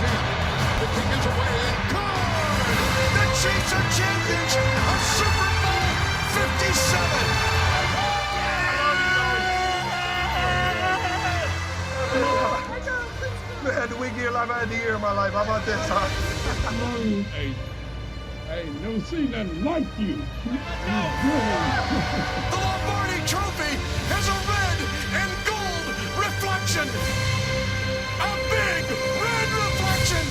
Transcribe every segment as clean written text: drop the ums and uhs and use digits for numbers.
Chiefs. The kick is away and good. The Chiefs are champions of Super Bowl 57. Man, the weekend life I had the year of my life. How about this, huh? Hey, never seen nothing like you. The Lombardi Trophy has a red and gold reflection. A big red reflection.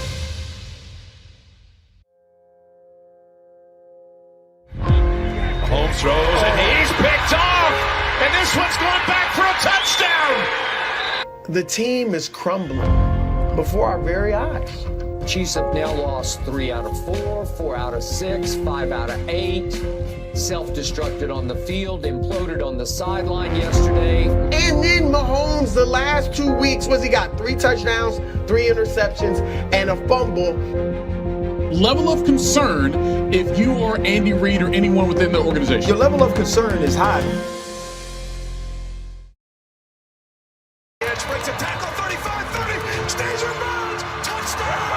Holmes throws and he's picked off. And this one's going back for a touchdown. The team is crumbling before our very eyes. Chiefs have now lost 3 out of 4, 4 out of 6, 5 out of 8. Self-destructed on the field, imploded on the sideline yesterday. And then Mahomes, the last 2 weeks, he got 3 touchdowns, 3 interceptions, and a fumble. Level of concern if you are Andy Reid or anyone within the organization. Your level of concern is high. Breaks a tackle, 35-30, stays in bounds, touchdown!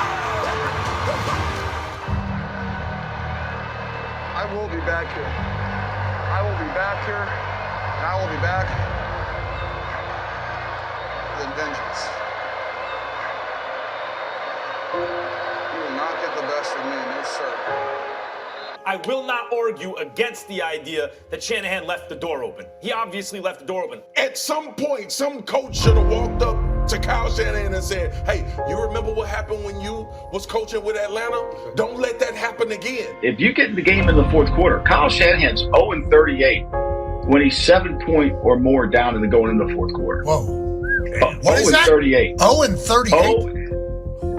I will be back here. I will be back here, and I will be back with vengeance. You will not get the best of me, no sir. I will not argue against the idea that Shanahan left the door open. He obviously left the door open. At some point, some coach should have walked up to Kyle Shanahan and said, hey, you remember what happened when you was coaching with Atlanta? Don't let that happen again. If you get the game in the fourth quarter, Kyle Shanahan's 0-38 when he's 7 point or more down and going in the fourth quarter. Whoa. What is that? 0-38. 0-38.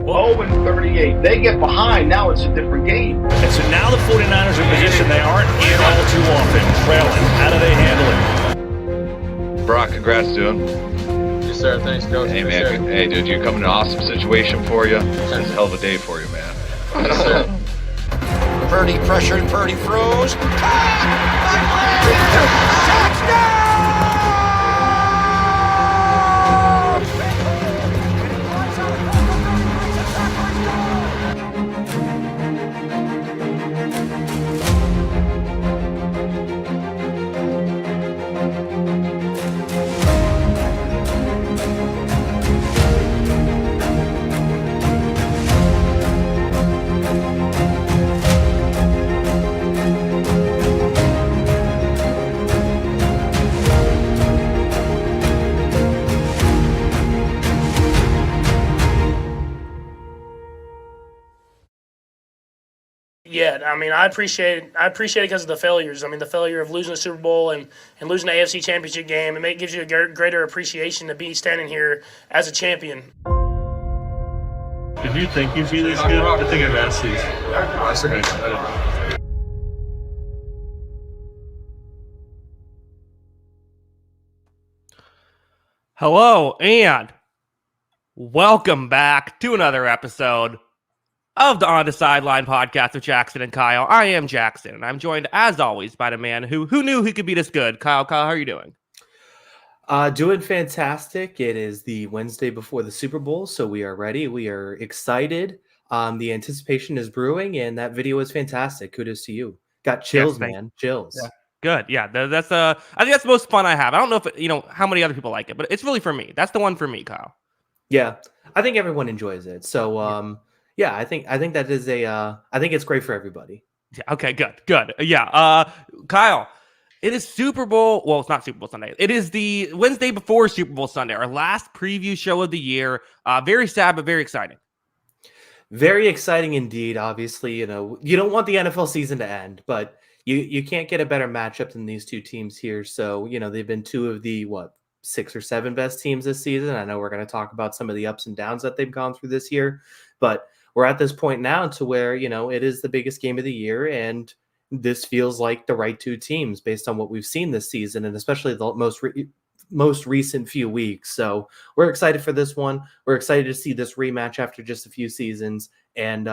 0-38. They get behind. Now it's a different game. And so now the 49ers are in position they aren't in all too often, trailing. How do they handle it? Brock, congrats, dude. Yes, sir. Thanks, Coach. Hey, man. Hey, dude, you come in an awesome situation for you. It's a hell of a day for you, man. Yes, sir. Purdy pressured. Purdy throws. Yeah, I mean, I appreciate it because of the failures. I mean, the failure of losing the Super Bowl and losing the AFC Championship game, it gives you a greater appreciation to be standing here as a champion. Did you think you'd be this good? I think I've asked these. Hello, and welcome back to another episode of the On the Sideline podcast with Jackson and Kyle. I am Jackson, and I'm joined, as always, by the man who knew he could be this good. Kyle, how are you doing? Doing fantastic. It is the Wednesday before the Super Bowl, so we are ready. We are excited. The anticipation is brewing, and that video is fantastic. Kudos to you. Got chills, man. Chills. Yeah. Good. Yeah, that's I think that's the most fun I have. I don't know if how many other people like it, but it's really for me. That's the one for me, Kyle. Yeah, I think everyone enjoys it. So, yeah, I think that is I think it's great for everybody. Yeah, okay, good. Yeah, Kyle, it is Super Bowl. Well, it's not Super Bowl Sunday. It is the Wednesday before Super Bowl Sunday, our last preview show of the year. Very sad, but very exciting. Very exciting indeed. Obviously, you don't want the NFL season to end, but you can't get a better matchup than these two teams here. So, they've been two of the 6 or 7 best teams this season. I know we're going to talk about some of the ups and downs that they've gone through this year, but we're at this point now to where, it is the biggest game of the year, and this feels like the right two teams based on what we've seen this season, and especially the most recent few weeks. So we're excited for this one. We're excited to see this rematch after just a few seasons, and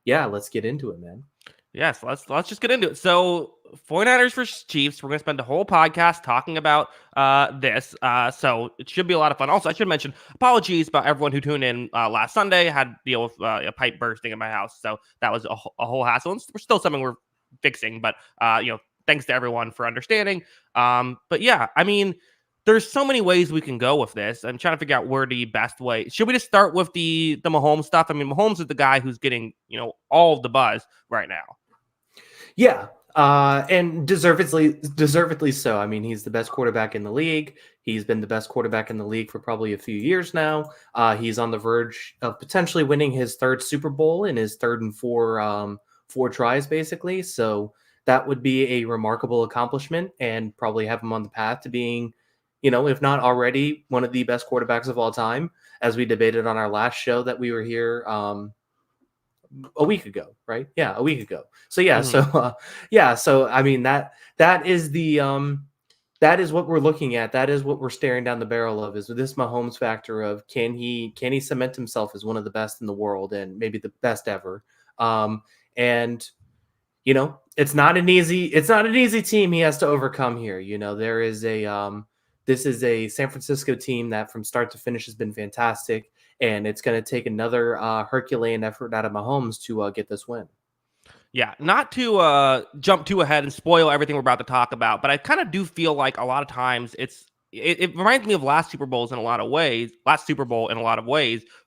yeah, let's get into it, man. Yes, let's just get into it. So 49ers versus Chiefs. We're gonna spend the whole podcast talking about this. So it should be a lot of fun. Also, I should mention apologies about everyone who tuned in last Sunday. I had to deal with a pipe bursting in my house, so that was a whole hassle. And we're still something we're fixing, but thanks to everyone for understanding. But yeah, I mean, there's so many ways we can go with this. I'm trying to figure out where the best way. Should we just start with the Mahomes stuff? I mean, Mahomes is the guy who's getting all of the buzz right now. Yeah, and deservedly so. I mean, he's the best quarterback in the league. He's been the best quarterback in the league for probably a few years now. He's on the verge of potentially winning his third Super Bowl in his third and four tries, basically. So that would be a remarkable accomplishment and probably have him on the path to being, if not already, one of the best quarterbacks of all time, as we debated on our last show that we were here a week ago, right? Yeah, a week ago. So yeah, so I mean that is the that is what we're looking at. That is what we're staring down the barrel of, is this Mahomes factor of can he cement himself as one of the best in the world and maybe the best ever. And it's not an easy team he has to overcome here. There is this is a San Francisco team that from start to finish has been fantastic. And it's going to take another Herculean effort out of Mahomes to get this win. Yeah, not to jump too ahead and spoil everything we're about to talk about, but I kind of do feel like a lot of times it reminds me of last Super Bowl in a lot of ways,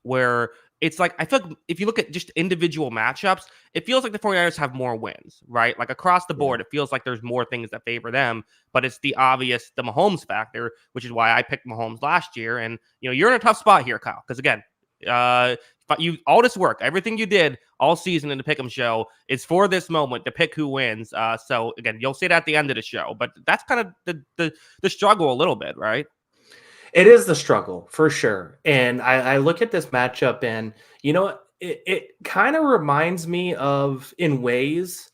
where it's like, I feel like if you look at just individual matchups, it feels like the 49ers have more wins, right? Like across the board, it feels like there's more things that favor them, but it's the Mahomes factor, which is why I picked Mahomes last year. And, you're in a tough spot here, Kyle, because again, all this work, everything you did all season in the Pick'em show is for this moment to pick who wins. So again, you'll see it at the end of the show, but that's kind of the struggle a little bit, right? It is the struggle for sure. And I look at this matchup and it kind of reminds me of, in ways,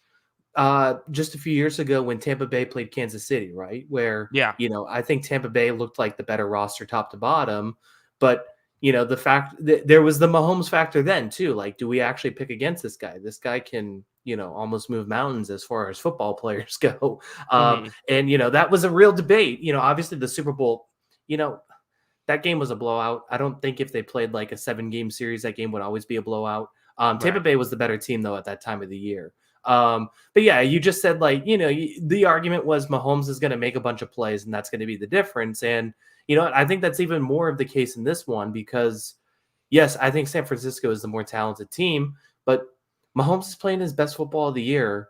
just a few years ago when Tampa Bay played Kansas City, right? Where, I think Tampa Bay looked like the better roster top to bottom, but the fact that there was the Mahomes factor then too. Like, do we actually pick against this guy? This guy can, almost move mountains as far as football players go. And, that was a real debate. Obviously the Super Bowl, that game was a blowout. I don't think if they played like a 7-game series, that game would always be a blowout. Tampa Bay was the better team though at that time of the year. But yeah, you just said the argument was Mahomes is going to make a bunch of plays and that's going to be the difference. And I think that's even more of the case in this one because, yes, I think San Francisco is the more talented team, but Mahomes is playing his best football of the year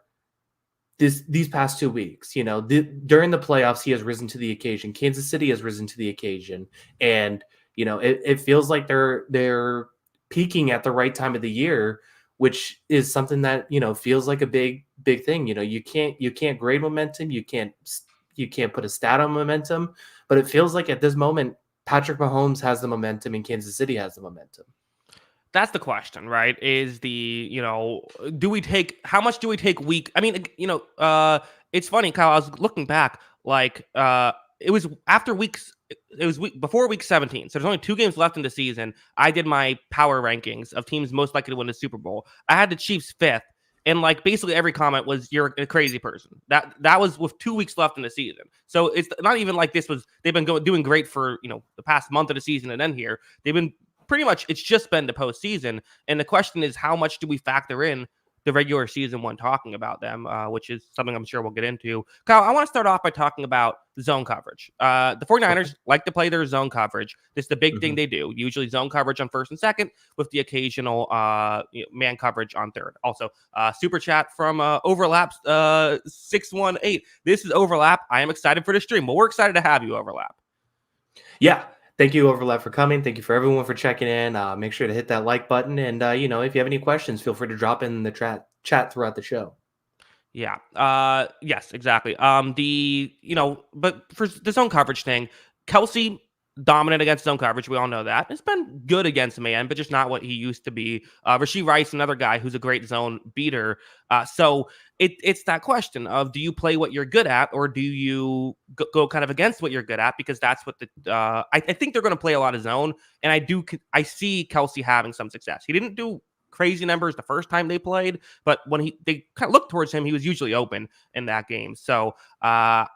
these past 2 weeks. During the playoffs, he has risen to the occasion. Kansas City has risen to the occasion, and it feels like they're peaking at the right time of the year, which is something that feels like a big thing. You can't grade momentum, you can't put a stat on momentum. But it feels like at this moment, Patrick Mahomes has the momentum and Kansas City has the momentum. That's the question, right? Is how much do we take week? I mean, it's funny, Kyle, I was looking back, it was before week 17. So there's only 2 games left in the season. I did my power rankings of teams most likely to win the Super Bowl. I had the Chiefs 5th. And basically every comment was, you're a crazy person. That was with 2 weeks left in the season. So it's not even like they've been doing great for, the past month of the season. And then here they've been pretty much, it's just been the postseason. And the question is, how much do we factor in the regular season when talking about them, which is something I'm sure we'll get into. Kyle, I want to start off by talking about zone coverage. The 49ers like to play their zone coverage. This is the big thing they do. Usually zone coverage on first and second with the occasional man coverage on third. Also, super chat from Overlap 618. This is Overlap. I am excited for the stream. Well, we're excited to have you, Overlap. Yeah. Thank you, Overlap, for coming. Thank you for everyone for checking in. Make sure to hit that like button. And, if you have any questions, feel free to drop in the chat throughout the show. Yeah. Yes, exactly. But for the zone coverage thing, Kelsey dominant against zone coverage. We all know that. It's been good against man, but just not what he used to be. Rasheed Rice, another guy who's a great zone beater. So it's that question of, do you play what you're good at, or do you go kind of against what you're good at? Because that's what I think they're going to play a lot of zone. And I see Kelsey having some success. He didn't do crazy numbers the first time they played, but when they kind of looked towards him, he was usually open in that game. So I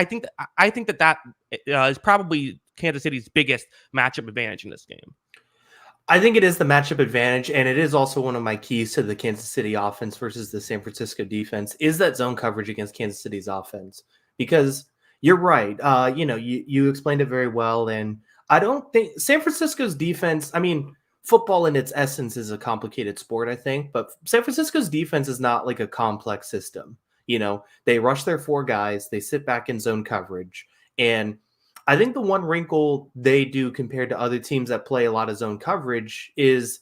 think that is probably Kansas City's biggest matchup advantage in this game. I think it is the matchup advantage, and it is also one of my keys to the Kansas City offense versus the San Francisco defense is that zone coverage against Kansas City's offense. Because you're right, you explained it very well, and I don't think San Francisco's defense, I mean, football in its essence is a complicated sport, I think, but San Francisco's defense is not like a complex system. They rush their 4 guys, they sit back in zone coverage, and I think the one wrinkle they do compared to other teams that play a lot of zone coverage is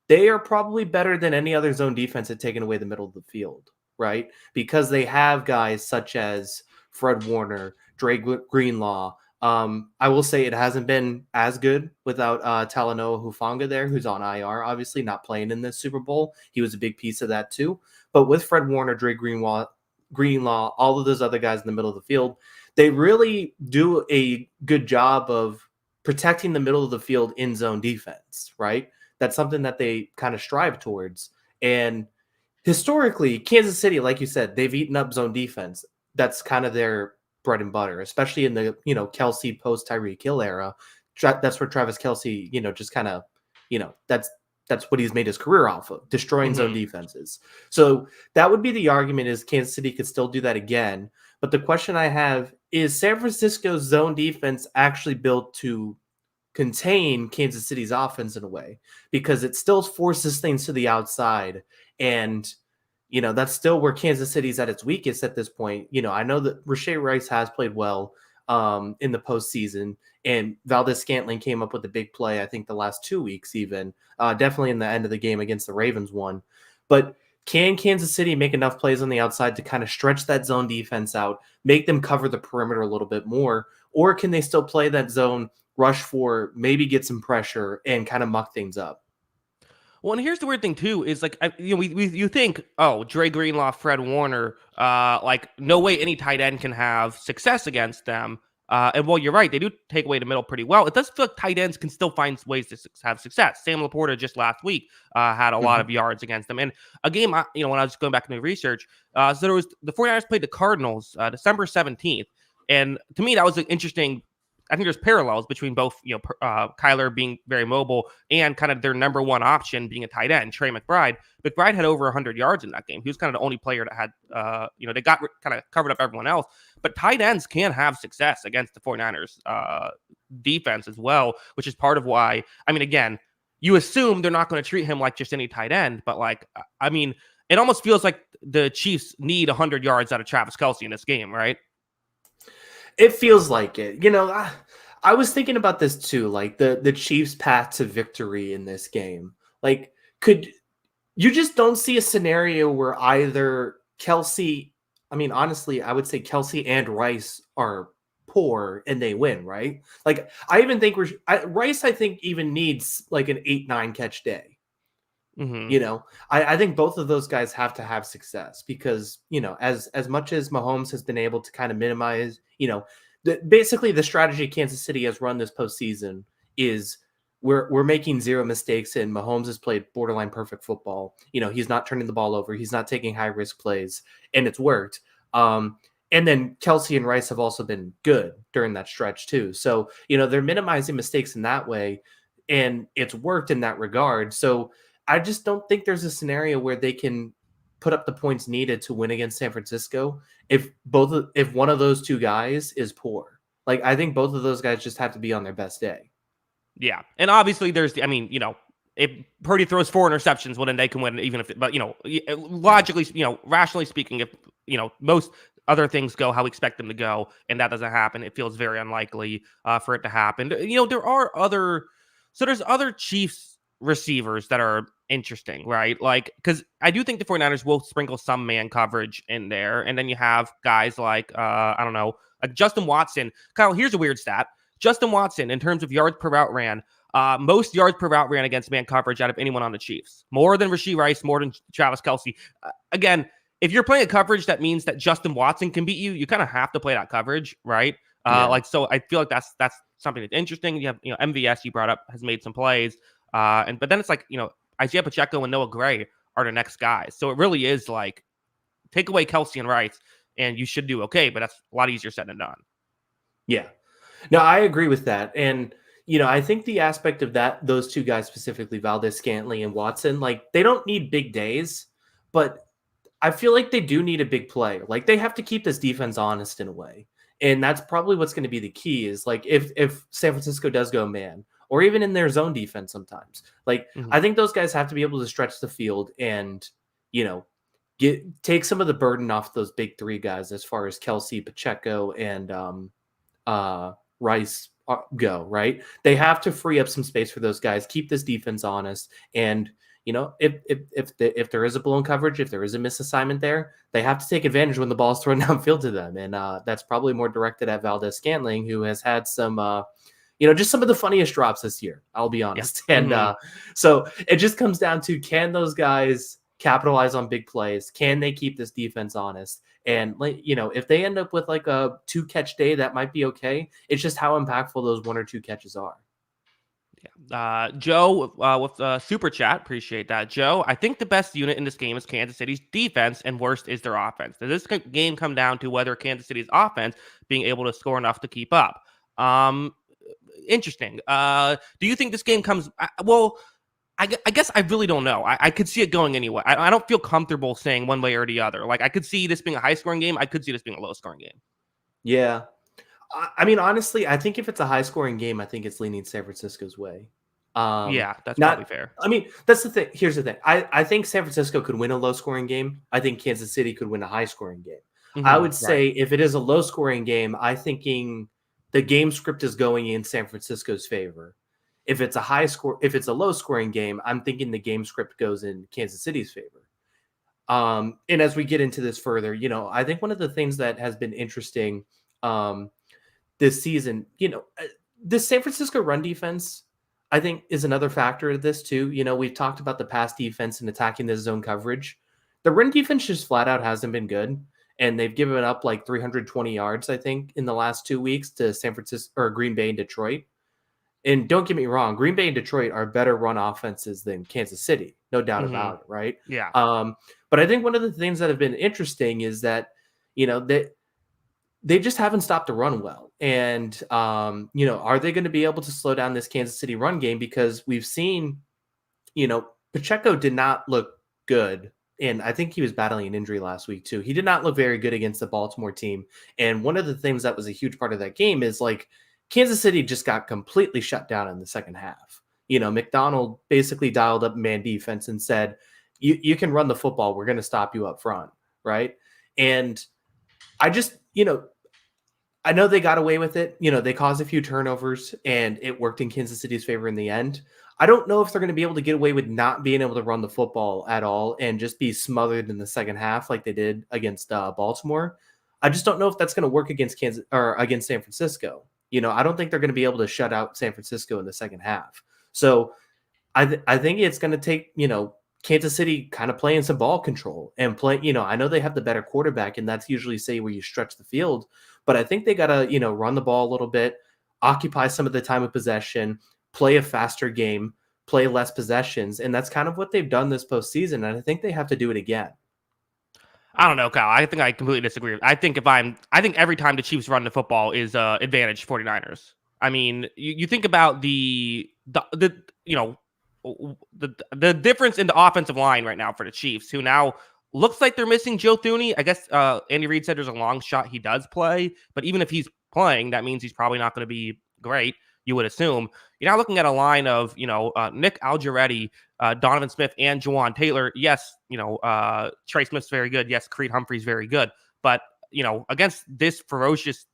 they are probably better than any other zone defense at taking away the middle of the field, right? Because they have guys such as Fred Warner, Dre Greenlaw. I will say it hasn't been as good without Talanoa Hufanga there, who's on IR, obviously not playing in this Super Bowl. He was a big piece of that too. But with Fred Warner, Dre Greenlaw, all of those other guys in the middle of the field, they really do a good job of protecting the middle of the field in zone defense, right? That's something that they kind of strive towards. And historically, Kansas City, like you said, they've eaten up zone defense. That's kind of their bread and butter, especially in the, Kelce post Tyreek Hill era. That's where Travis Kelce, just kind of, that's what he's made his career off of, destroying zone defenses. So that would be the argument is Kansas City could still do that again. But the question I have is San Francisco's zone defense actually built to contain Kansas City's offense in a way? Because it still forces things to the outside. And, that's still where Kansas City's at its weakest at this point. I know that Rashee Rice has played well in the postseason, and Valdez-Scantling came up with a big play, I think the last 2 weeks even, definitely in the end of the game against the Ravens one. But can Kansas City make enough plays on the outside to kind of stretch that zone defense out, make them cover the perimeter a little bit more, or can they still play that zone, rush for, maybe get some pressure and kind of muck things up? Well, and here's the weird thing too is like you think, oh, Dre Greenlaw, Fred Warner, no way any tight end can have success against them. And while you're right, they do take away the middle pretty well. It does feel like tight ends can still find ways to have success. Sam Laporta just last week had a lot of yards against them. And a game, when I was going back into research, so there was the 49ers played the Cardinals December 17th. And to me, that was an interesting. I think there's parallels between both, Kyler being very mobile and kind of their number one option being a tight end, Trey McBride. McBride had over 100 yards in that game. He was kind of the only player that had, they got kind of covered up everyone else. But tight ends can have success against the 49ers defense as well, which is part of why, again, you assume they're not going to treat him like just any tight end. But it almost feels like the Chiefs need 100 yards out of Travis Kelce in this game, right? It feels like it. I was thinking about this too, like the Chiefs' path to victory in this game. Like, you just don't see a scenario where either Kelce, honestly, I would say Kelce and Rice are poor and they win, right? Like, I even think Rice, I think, even needs like an 8-9 catch day. I think both of those guys have to have success because, as much as Mahomes has been able to kind of minimize, basically the strategy Kansas City has run this postseason is we're making zero mistakes and Mahomes has played borderline perfect football. He's not turning the ball over. He's not taking high risk plays and it's worked. And then Kelce and Rice have also been good during that stretch too. So, they're minimizing mistakes in that way and it's worked in that regard. So I just don't think there's a scenario where they can put up the points needed to win against San Francisco if one of those two guys is poor. Like, I think both of those guys just have to be on their best day. Yeah. And obviously there's if Purdy throws 4 interceptions, well, then they can win even if, logically, rationally speaking, if, most other things go how we expect them to go and that doesn't happen, it feels very unlikely for it to happen. There's other Chiefs receivers that are interesting, right? Like, because I do think the 49ers will sprinkle some man coverage in there. And then you have guys like, like Justin Watson. Kyle, here's a weird stat. Justin Watson, in terms of yards per route ran, most yards per route ran against man coverage out of anyone on the Chiefs. More than Rashee Rice, more than Travis Kelce. Again, if you're playing a coverage that means that Justin Watson can beat you, you kind of have to play that coverage, right? So I feel like that's something that's interesting. You have, MVS you brought up has made some plays. But then it's like, Isaiah Pacheco and Noah Gray are the next guys. So it really is like, take away Kelsey and Rice, and you should do okay, but that's a lot easier said than done. Yeah. No, I agree with that. And, I think the aspect of that, those two guys specifically, Valdez-Scantling and Watson, like, they don't need big days, but I feel like they do need a big play. Like, they have to keep this defense honest in a way. And that's probably what's going to be the key is, like, if San Francisco does go man, or even in their zone defense sometimes. Like, I think those guys have to be able to stretch the field and, take some of the burden off those big three guys as far as Kelsey, Pacheco, and Rice go, right? They have to free up some space for those guys, keep this defense honest, and if there is a blown coverage, if there is a misassignment there, they have to take advantage when the ball is thrown downfield to them, and that's probably more directed at Valdez-Scantling, who has had some, just some of the funniest drops this year. I'll be honest, and so it just comes down to, can those guys capitalize on big plays? Can they keep this defense honest? And if they end up with like a 2-catch day, that might be okay. It's just how impactful those 1 or 2 catches are. Yeah. Joe with super chat, appreciate that. Joe, I think the best unit in this game is Kansas City's defense, and worst is their offense. Does this game come down to whether Kansas City's offense being able to score enough to keep up? Interesting. Do you think this game comes? Well, I guess I really don't know. I could see it going anyway. I don't feel comfortable saying one way or the other. Like, I could see this being a high-scoring game. I could see this being a low-scoring game. Yeah. I mean, honestly, I think if it's a high-scoring game, I think it's leaning San Francisco's way. Yeah, that's probably fair. I mean, that's the thing. Here's the thing. I think San Francisco could win a low-scoring game. I think Kansas City could win a high-scoring game. I would say if it is a low-scoring game, I'm thinking the game script is going in San Francisco's favor. If it's a low-scoring game, I'm thinking the game script goes in Kansas City's favor. And as we get into this further, I think one of the things that has been interesting this season, the San Francisco run defense, I think, is another factor of this too. We've talked about the pass defense and attacking the zone coverage. The run defense just flat out hasn't been good, and they've given up like 320 yards, I think, in the last 2 weeks to San Francisco or Green Bay and Detroit. And don't get me wrong, Green Bay and Detroit are better run offenses than Kansas City, no doubt about it, right? Yeah. But I think one of the things that have been interesting is that, they just haven't stopped the run well. And, are they going to be able to slow down this Kansas City run game? Because we've seen, Pacheco did not look good. And I think he was battling an injury last week too. He did not look very good against the Baltimore team. And one of the things that was a huge part of that game is like, Kansas City just got completely shut down in the second half. McDonald basically dialed up man defense and said, you can run the football. We're going to stop you up front. Right. And I just, I know they got away with it. They caused a few turnovers and it worked in Kansas City's favor in the end. I don't know if they're going to be able to get away with not being able to run the football at all and just be smothered in the second half like they did against Baltimore. I just don't know if that's going to work against Kansas or against San Francisco. I don't think they're going to be able to shut out San Francisco in the second half. So I think it's going to take, Kansas City kind of playing some ball control and play, I know they have the better quarterback and that's usually say where you stretch the field, but I think they got to, run the ball a little bit, occupy some of the time of possession, play a faster game, play less possessions. And that's kind of what they've done this postseason. And I think they have to do it again. I don't know, Kyle. I think I completely disagree. I think every time the Chiefs run the football is advantage 49ers. I mean, you think about the difference in the offensive line right now for the Chiefs, who now looks like they're missing Joe Thuney. I guess Andy Reid said there's a long shot he does play, but even if he's playing, that means he's probably not going to be great, you would assume. You're now looking at a line of, Nick Algeretti, Donovan Smith, and Jawan Taylor. Yes, Trey Smith's very good. Yes, Creed Humphrey's very good. But, against this ferocious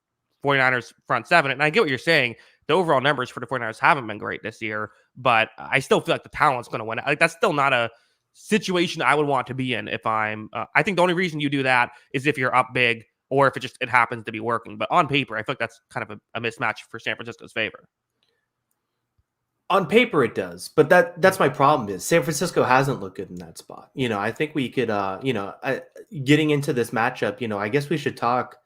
49ers front seven, and I get what you're saying, the overall numbers for the 49ers haven't been great this year, but I still feel like the talent's going to win. Like, that's still not a situation I would want to be in if I'm I think the only reason you do that is if you're up big or if it happens to be working. But on paper, I feel like that's kind of a mismatch for San Francisco's favor. On paper, it does, but that's my problem is San Francisco hasn't looked good in that spot. I think we could, getting into this matchup, I guess we should talk,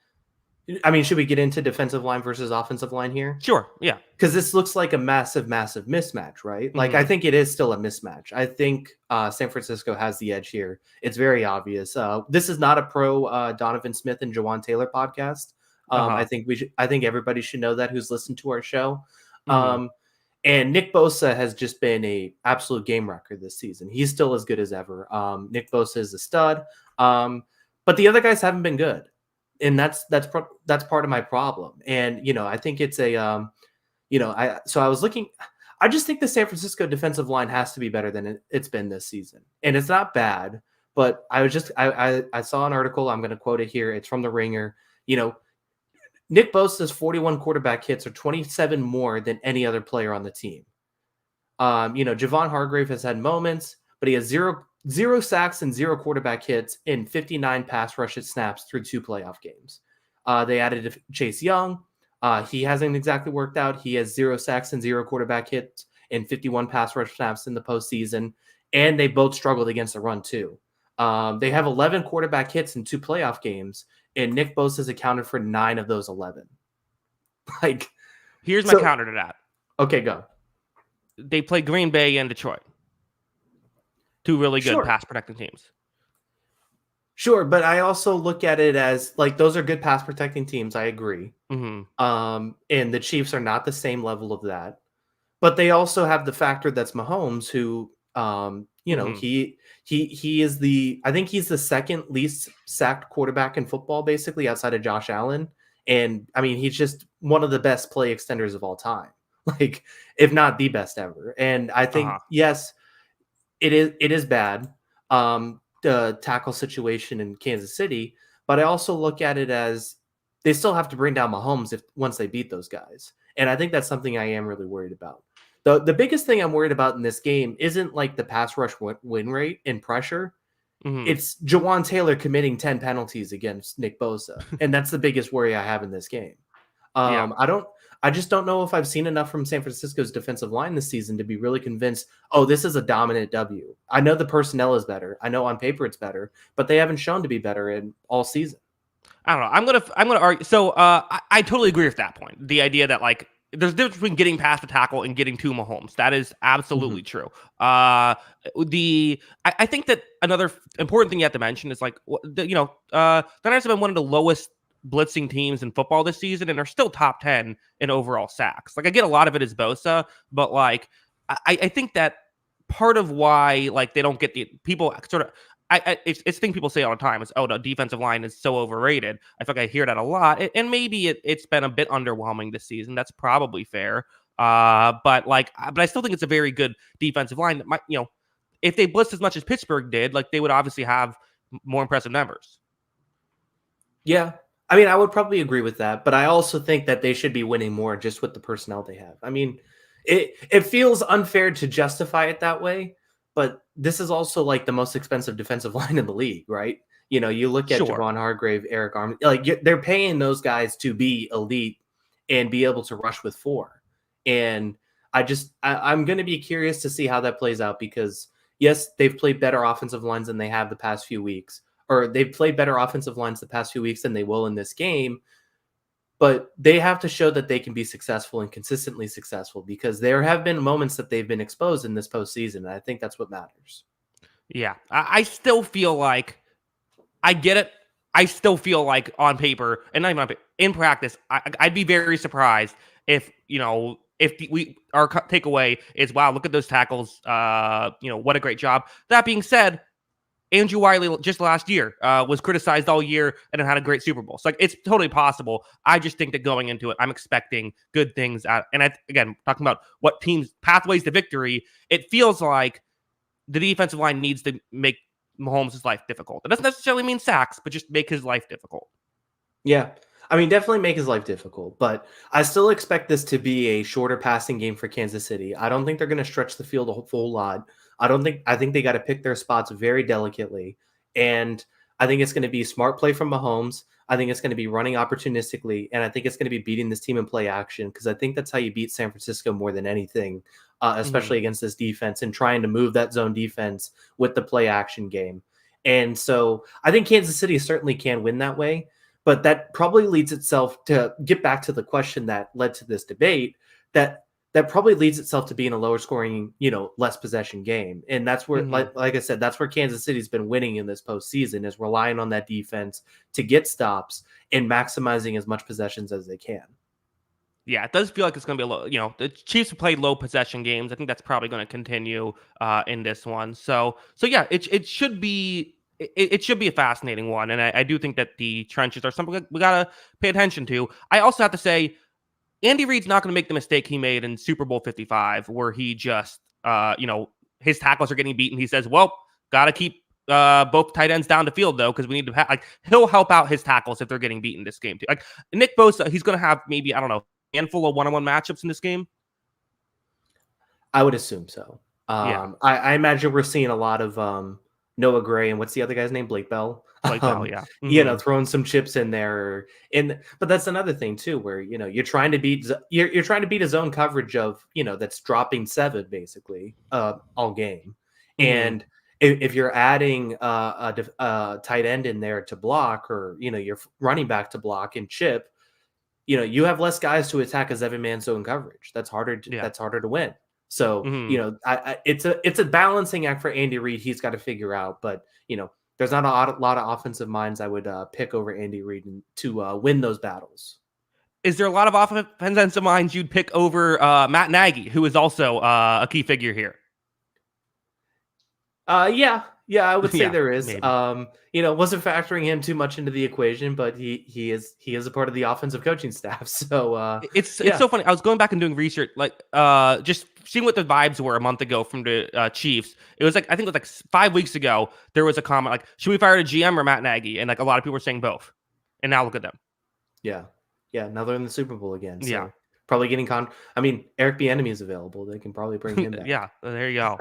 I mean, should we get into defensive line versus offensive line here? Sure. Yeah. Because this looks like a massive mismatch, right? Like, I think it is still a mismatch. I think San Francisco has the edge here. It's very obvious. This is not a pro Donovan Smith and Jawan Taylor podcast. I think everybody should know that who's listened to our show. And Nick Bosa has just been a absolute game wrecker this season. He's still as good as ever. Nick Bosa is a stud, but the other guys haven't been good, and that's part of my problem. And I think it's a I was looking. I just think the San Francisco defensive line has to be better than it's been this season, and it's not bad. But I saw an article. I'm going to quote it here. It's from The Ringer. Nick Bosa's 41 quarterback hits are 27 more than any other player on the team. Javon Hargrave has had moments, but he has zero sacks and 0 quarterback hits in 59 pass rush snaps through 2 playoff games. They added Chase Young. He hasn't exactly worked out. He has 0 sacks and 0 quarterback hits in 51 pass rush snaps in the postseason, and they both struggled against the run too. They have 11 quarterback hits in 2 playoff games, and Nick Bosa has accounted for 9 of those 11. Here's my counter to that. Okay, go. They play Green Bay and Detroit. 2 really good pass protecting teams. Sure, but I also look at it as those are good pass protecting teams. I agree. And the Chiefs are not the same level of that, but they also have the factor that's Mahomes, who he is I think he's the second least sacked quarterback in football, basically outside of Josh Allen. And I mean, he's just one of the best play extenders of all time, if not the best ever. And I think yes, it is bad. The tackle situation in Kansas City, but I also look at it as they still have to bring down Mahomes once they beat those guys. And I think that's something I am really worried about. The biggest thing I'm worried about in this game isn't the pass rush win rate and pressure. It's Jawan Taylor committing 10 penalties against Nick Bosa. And that's the biggest worry I have in this game. I just don't know if I've seen enough from San Francisco's defensive line this season to be really convinced, this is a dominant W. I know the personnel is better. I know on paper it's better, but they haven't shown to be better in all season. I don't know. I'm gonna argue. So I totally agree with that point. The idea that there's a difference between getting past the tackle and getting to Mahomes. That is absolutely true. I think that another important thing you have to mention is the Niners have been one of the lowest blitzing teams in football this season, and are still top 10 in overall sacks. I get a lot of it is Bosa, but I think that part of why they don't get the people sort of. It's a thing people say all the time is, the defensive line is so overrated. I feel like I hear that a lot. And maybe it's been a bit underwhelming this season. That's probably fair. But I still think it's a very good defensive line that might, if they blitzed as much as Pittsburgh did, they would obviously have more impressive numbers. Yeah. I mean, I would probably agree with that, but I also think that they should be winning more just with the personnel they have. I mean, it feels unfair to justify it that way. But this is also the most expensive defensive line in the league, right? You look at Javon Hargrave, Eric Armstead, they're paying those guys to be elite and be able to rush with 4. And I'm going to be curious to see how that plays out because, yes, they've played better offensive lines than they have the past few weeks, or they've played better offensive lines the past few weeks than they will in this game. But they have to show that they can be successful and consistently successful because there have been moments that they've been exposed in this postseason. And I think that's what matters. Yeah. I still feel I get it. I still feel on paper, and not even on paper, in practice, I'd be very surprised if our takeaway is, wow, look at those tackles. What a great job. That being said, Andrew Wiley just last year was criticized all year and had a great Super Bowl. So it's totally possible. I just think that going into it, I'm expecting good things. Again, talking about what teams' pathways to victory, it feels like the defensive line needs to make Mahomes' life difficult. It doesn't necessarily mean sacks, but just make his life difficult. Yeah. I mean, definitely make his life difficult, but I still expect this to be a shorter passing game for Kansas City. I don't think they're going to stretch the field a whole lot. I think they got to pick their spots very delicately. And I think it's going to be smart play from Mahomes. I think it's going to be running opportunistically. And I think it's going to be beating this team in play action because I think that's how you beat San Francisco more than anything, especially against this defense and trying to move that zone defense with the play action game. And so I think Kansas City certainly can win that way. But that probably leads itself to get back to the question that led to this debate, that probably leads itself to being a lower scoring, less possession game. And that's where, like I said, that's where Kansas City's been winning in this postseason, is relying on that defense to get stops and maximizing as much possessions as they can. Yeah, it does feel like it's going to be a low, the Chiefs have played low possession games. I think that's probably going to continue in this one. So yeah, it should be, it should be a fascinating one. And I do think that the trenches are something we got to pay attention to. I also have to say, Andy Reid's not going to make the mistake he made in Super Bowl 55, where he just, his tackles are getting beaten. He says, well, got to keep both tight ends down the field, though, because we need to he'll help out his tackles if they're getting beaten this game, too. Like Nick Bosa, he's going to have maybe, I don't know, handful of one-on-one matchups in this game? I would assume so. I imagine we're seeing a lot of Noah Gray and what's the other guy's name? Blake Bell. Bell, yeah. Throwing some chips in there. But that's another thing too, where you're trying to beat a zone coverage of that's dropping 7 basically all game, and if you're adding a tight end in there to block, or your running back to block and chip. You have less guys to attack a 7-man zone coverage. That's harder to win. So, it's a balancing act for Andy Reid. He's got to figure out, but there's not a lot of offensive minds I would pick over Andy Reid to win those battles. Is there a lot of offensive minds you'd pick over Matt Nagy, who is also a key figure here? Yeah, I would say there is. Maybe. Wasn't factoring him too much into the equation, but he is a part of the offensive coaching staff. So it's so funny. I was going back and doing research, just seeing what the vibes were a month ago from the Chiefs. It was I think it was 5 weeks ago. There was a comment like, "Should we fire the GM or Matt Nagy?" And a lot of people were saying both. And now look at them. Yeah. Now they're in the Super Bowl again. So probably getting Eric Bieniemy is available. They can probably bring him back. Yeah, there you go.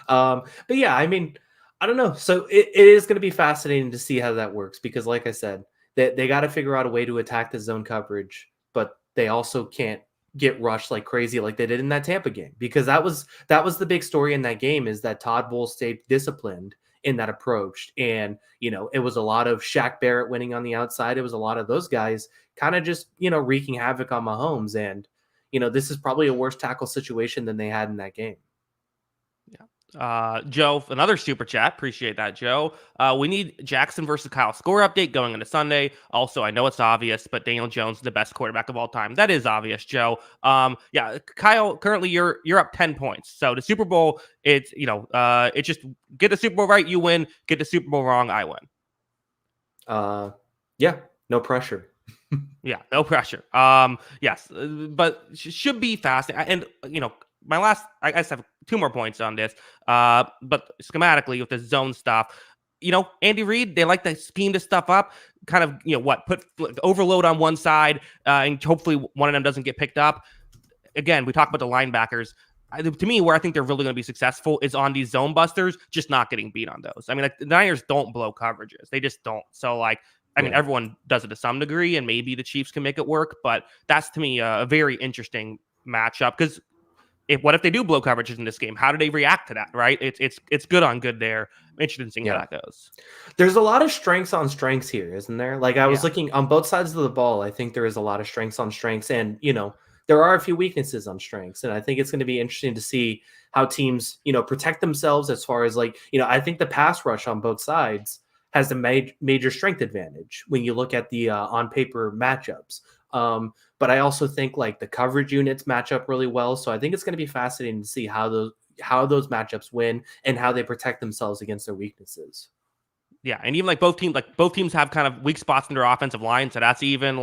But yeah, I don't know. So it is going to be fascinating to see how that works, because like I said, they got to figure out a way to attack the zone coverage, but they also can't get rushed like crazy like they did in that Tampa game, because that was the big story in that game, is that Todd Bowles stayed disciplined in that approach. And, it was a lot of Shaq Barrett winning on the outside. It was a lot of those guys kind of just, wreaking havoc on Mahomes. And, this is probably a worse tackle situation than they had in that game. Joe, another super chat. Appreciate that, Joe. We need Jackson versus Kyle score update going into Sunday. Also, I know it's obvious, but Daniel Jones is the best quarterback of all time. That is obvious, Joe. Kyle, currently you're up 10 points. So the Super Bowl, it's it's just get the Super Bowl right, you win. Get the Super Bowl wrong, I win. No pressure. Yeah, no pressure. Yes, but should be fast. And my last, I guess I have 2 more points on this. But schematically with the zone stuff, Andy Reid, they like to scheme this stuff up, kind of, put overload on one side, and hopefully one of them doesn't get picked up. Again, we talk about the linebackers. To me, where I think they're really going to be successful is on these zone busters, just not getting beat on those. The Niners don't blow coverages. They just don't. So, everyone does it to some degree, and maybe the Chiefs can make it work. But that's, to me, a very interesting matchup, because what if they do blow coverages in this game? How do they react to that, right? It's good on good there. I'm interested in seeing how that goes. There's a lot of strengths on strengths here, isn't there? I was looking on both sides of the ball. I think there is a lot of strengths on strengths, and there are a few weaknesses on strengths. And I think it's going to be interesting to see how teams, protect themselves as far as I think the pass rush on both sides has a major strength advantage when you look at the on paper matchups. But I also think the coverage units match up really well. So I think it's going to be fascinating to see how those matchups win and how they protect themselves against their weaknesses. Yeah, and even both teams have kind of weak spots in their offensive line. So that's even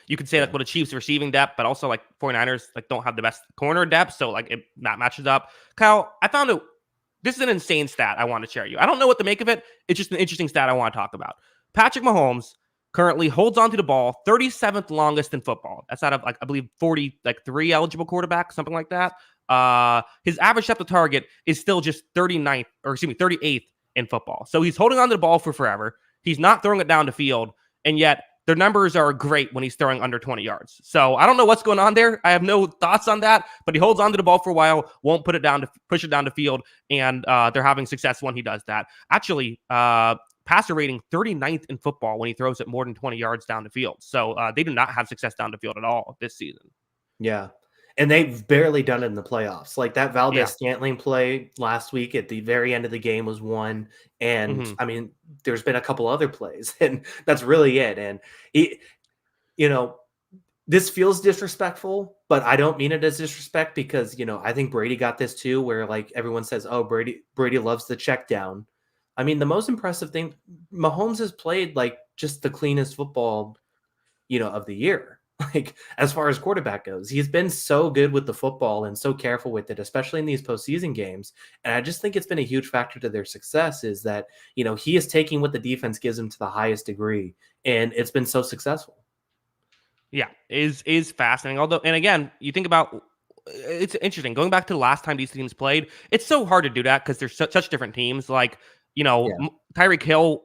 you could say what the Chiefs receiving depth, but also 49ers don't have the best corner depth. So that matches up. Kyle, I found it. This is an insane stat I want to share you. I don't know what to make of it. It's just an interesting stat I want to talk about. Patrick Mahomes currently holds onto the ball 37th longest in football. That's out of I believe 43 eligible quarterbacks, something like that. His average depth of target is still just 38th in football. So he's holding onto the ball for forever. He's not throwing it down the field, and yet their numbers are great when he's throwing under 20 yards. So I don't know what's going on there. I have no thoughts on that, but he holds onto the ball for a while, won't push it down the field, and they're having success when he does that. Actually, passer rating 39th in football when he throws it more than 20 yards down the field. So they do not have success down the field at all this season. Yeah. And they've barely done it in the playoffs. Like that Valdez-Scantling play last week at the very end of the game was one. And I mean, there's been a couple other plays, and that's really it. And this feels disrespectful, but I don't mean it as disrespect because, I think Brady got this too, where like everyone says, oh, Brady loves the check down. I mean, the most impressive thing, Mahomes has played like just the cleanest football, of the year. Like as far as quarterback goes, he's been so good with the football and so careful with it, especially in these postseason games. And I just think it's been a huge factor to their success is that, he is taking what the defense gives him to the highest degree. And it's been so successful. Yeah, is fascinating. Although, and again, you think about it's interesting going back to the last time these teams played. It's so hard to do that because they're such different teams. Like Tyreek Hill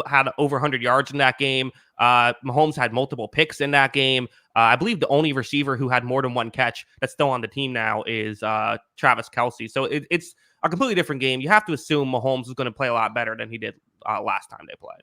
had over 100 yards in that game. Mahomes had multiple picks in that game. I believe the only receiver who had more than one catch that's still on the team now is Travis Kelce. So it's a completely different game. You have to assume Mahomes is going to play a lot better than he did last time they played.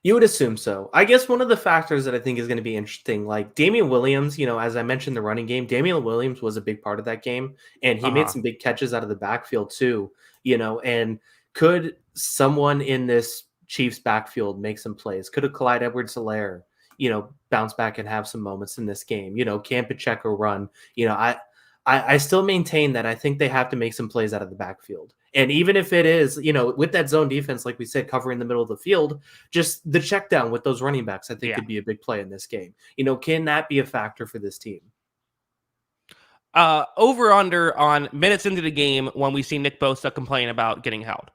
You would assume so. I guess one of the factors that I think is going to be interesting, like Damian Williams, as I mentioned, the running game, Damian Williams was a big part of that game, and he made some big catches out of the backfield too, and could someone in this Chiefs backfield make some plays? Could a Clyde Edwards-Helaire, bounce back and have some moments in this game? Can Pacheco run? I still maintain that I think they have to make some plays out of the backfield. And even if it is, with that zone defense, like we said, covering the middle of the field, just the check down with those running backs, I think could be a big play in this game. Can that be a factor for this team? Over under on minutes into the game when we see Nick Bosa complain about getting held.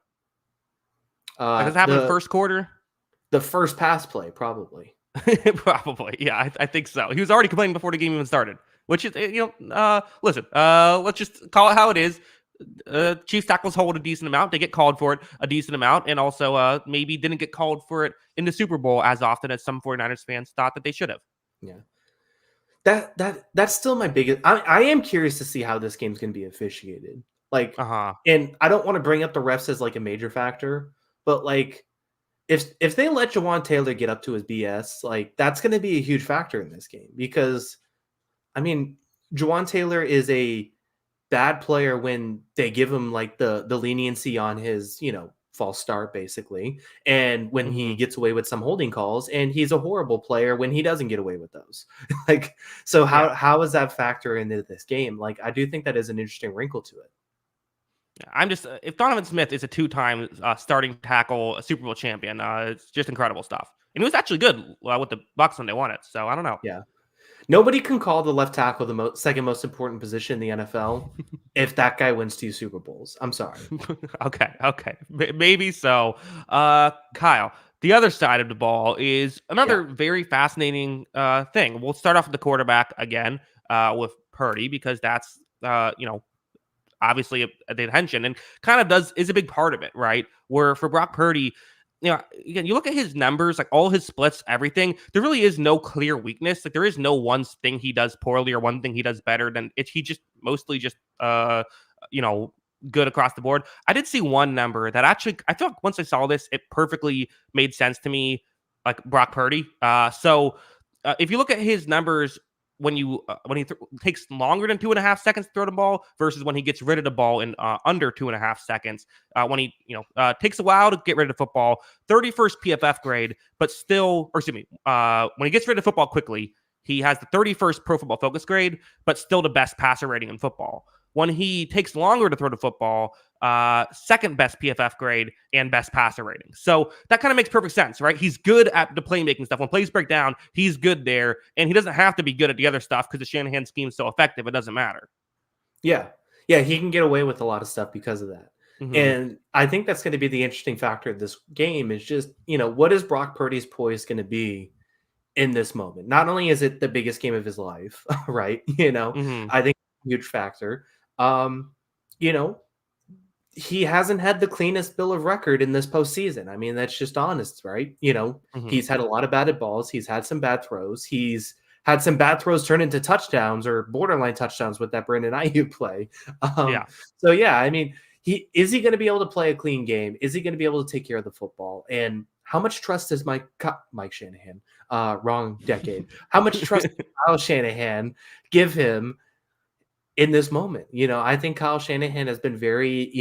Does it happen in the first quarter? The first pass play, probably. Probably, yeah, I think so. He was already complaining before the game even started, which is, listen, let's just call it how it is. Chiefs tackles hold a decent amount. They get called for it a decent amount, and also maybe didn't get called for it in the Super Bowl as often as some 49ers fans thought that they should have. Yeah. That's still my biggest. I am curious to see how this game's going to be officiated. Like, and I don't want to bring up the refs as like a major factor, but like, if they let Jawan Taylor get up to his BS, like that's going to be a huge factor in this game because, I mean, Jawan Taylor is a bad player when they give him like the leniency on his, false start basically. And when he gets away with some holding calls, and he's a horrible player when he doesn't get away with those. Like, so how does that factor into this game? Like, I do think that is an interesting wrinkle to it. I'm just, if Donovan Smith is a 2-time starting tackle, a Super Bowl champion, it's just incredible stuff. And he was actually good with the Bucs when they won it. So I don't know. Yeah. Nobody can call the left tackle the second most important position in the NFL if that guy wins 2 Super Bowls. I'm sorry. Okay. Maybe so. Kyle, the other side of the ball is another very fascinating thing. We'll start off with the quarterback again with Purdy because that's, obviously the attention and kind of is a big part of it, right? Where for Brock Purdy, again, you look at his numbers, like all his splits, everything, there really is no clear weakness. Like there is no one thing he does poorly or one thing he does better than it. He just mostly just, good across the board. I did see one number that actually, I feel like once I saw this, it perfectly made sense to me, like Brock Purdy. So if you look at his numbers, when he takes longer than 2.5 seconds to throw the ball versus when he gets rid of the ball in under 2.5 seconds, when he takes a while to get rid of the football, 31st PFF grade, but still, when he gets rid of the football quickly, he has the 31st Pro Football Focus grade, but still the best passer rating in football. When he takes longer to throw the football, second best PFF grade and best passer rating. So that kind of makes perfect sense, right? He's good at the playmaking stuff. When plays break down, he's good there. And he doesn't have to be good at the other stuff because the Shanahan scheme is so effective. It doesn't matter. Yeah. Yeah, he can get away with a lot of stuff because of that. And I think that's going to be the interesting factor of this game is just, what is Brock Purdy's poise going to be in this moment? Not only is it the biggest game of his life, right? I think it's a huge factor. He hasn't had the cleanest bill of record in this postseason. I mean, that's just honest, right? He's had a lot of batted balls. He's had some bad throws. He's had some bad throws turn into touchdowns or borderline touchdowns with that Brandon Ayuk play. So, yeah, I mean, is he going to be able to play a clean game? Is he going to be able to take care of the football? And how much trust does Mike Shanahan, wrong decade, how much trust does Kyle Shanahan give him in this moment? I think Kyle Shanahan has been very,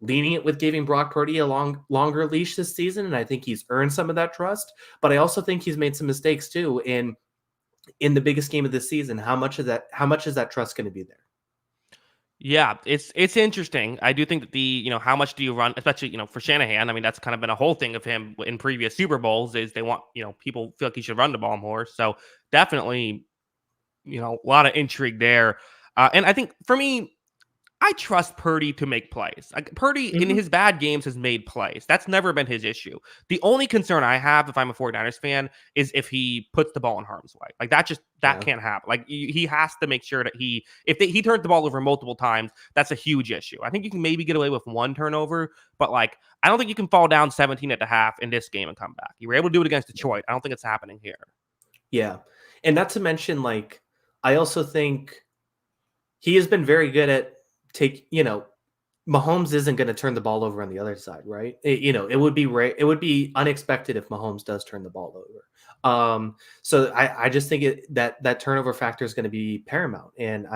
lenient with giving Brock Purdy a longer leash this season, and I think he's earned some of that trust. But I also think he's made some mistakes too. In the biggest game of the season, how much is that trust going to be there? Yeah, it's interesting. I do think that how much do you run, especially, for Shanahan. I mean, that's kind of been a whole thing of him in previous Super Bowls is they want, people feel like he should run the ball more. So definitely, a lot of intrigue there. And I think for me, I trust Purdy to make plays. Like Purdy in his bad games has made plays. That's never been his issue. The only concern I have if I'm a 49ers fan is if he puts the ball in harm's way. Like that can't happen. Like he has to make sure that if he turns the ball over multiple times, that's a huge issue. I think you can maybe get away with one turnover, but like I don't think you can fall down 17 at the half in this game and come back. You were able to do it against Detroit. I don't think it's happening here. Yeah. And not to mention, like, I also think he has been very good at Mahomes isn't going to turn the ball over on the other side, right? It would be rare. It would be unexpected if Mahomes does turn the ball over. So I just think that turnover factor is going to be paramount. And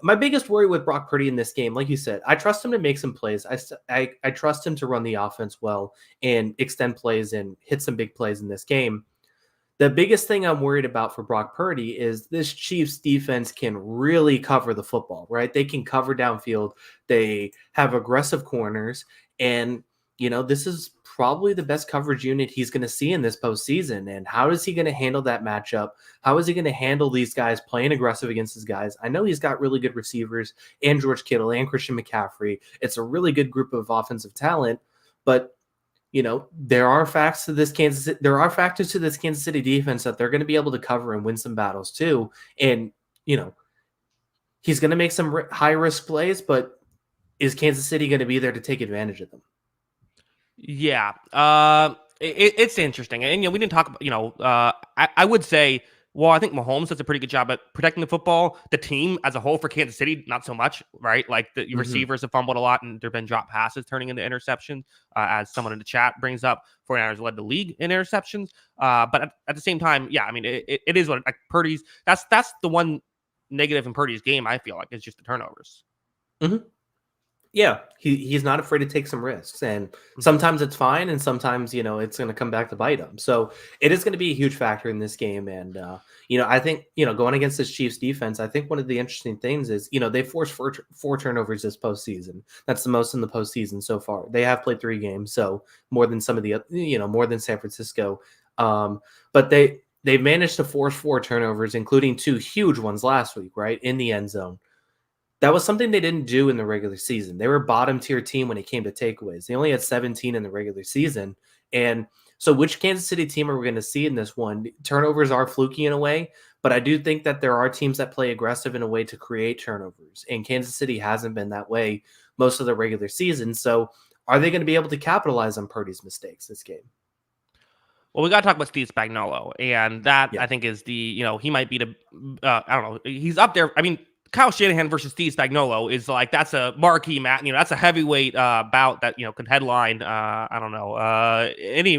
my biggest worry with Brock Purdy in this game, like you said, I trust him to make some plays. I trust him to run the offense well and extend plays and hit some big plays in this game. The biggest thing I'm worried about for Brock Purdy is this Chiefs defense can really cover the football, right? They can cover downfield. They have aggressive corners. And, this is probably the best coverage unit he's going to see in this postseason. And how is he going to handle that matchup? How is he going to handle these guys playing aggressive against his guys? I know he's got really good receivers and George Kittle and Christian McCaffrey. It's a really good group of offensive talent, but there are factors to this Kansas City defense that they're going to be able to cover and win some battles too. And, he's going to make some high risk plays, but is Kansas City going to be there to take advantage of them? Yeah. It's interesting. And, we didn't talk about, I would say, well, I think Mahomes does a pretty good job at protecting the football. The team as a whole for Kansas City, not so much, right? Like the receivers have fumbled a lot and there have been drop passes turning into interceptions. As someone in the chat brings up, 49ers led the league in interceptions. But at the same time, yeah, I mean, it is what Purdy's, that's the one negative in Purdy's game, I feel like, is just the turnovers. Mm-hmm. Yeah, he's not afraid to take some risks, and sometimes it's fine, and sometimes it's going to come back to bite him. So it is going to be a huge factor in this game, and I think going against this Chiefs defense, I think one of the interesting things is they forced four turnovers this postseason. That's the most in the postseason so far. They have played 3 games, so more than some of the more than San Francisco, but they managed to force 4 turnovers, including 2 huge ones last week, right in the end zone. That was something they didn't do in the regular season. They were a bottom tier team when it came to takeaways. They only had 17 in the regular season. And so which Kansas City team are we going to see in this one? Turnovers are fluky in a way, but I do think that there are teams that play aggressive in a way to create turnovers. And Kansas City hasn't been that way most of the regular season. So are they going to be able to capitalize on Purdy's mistakes this game? Well, we got to talk about Steve Spagnuolo. And that, I think, is he might be the, I don't know, he's up there. I mean, Kyle Shanahan versus Steve Spagnuolo is like, that's a marquee match. That's a heavyweight bout that, could headline, I don't know, any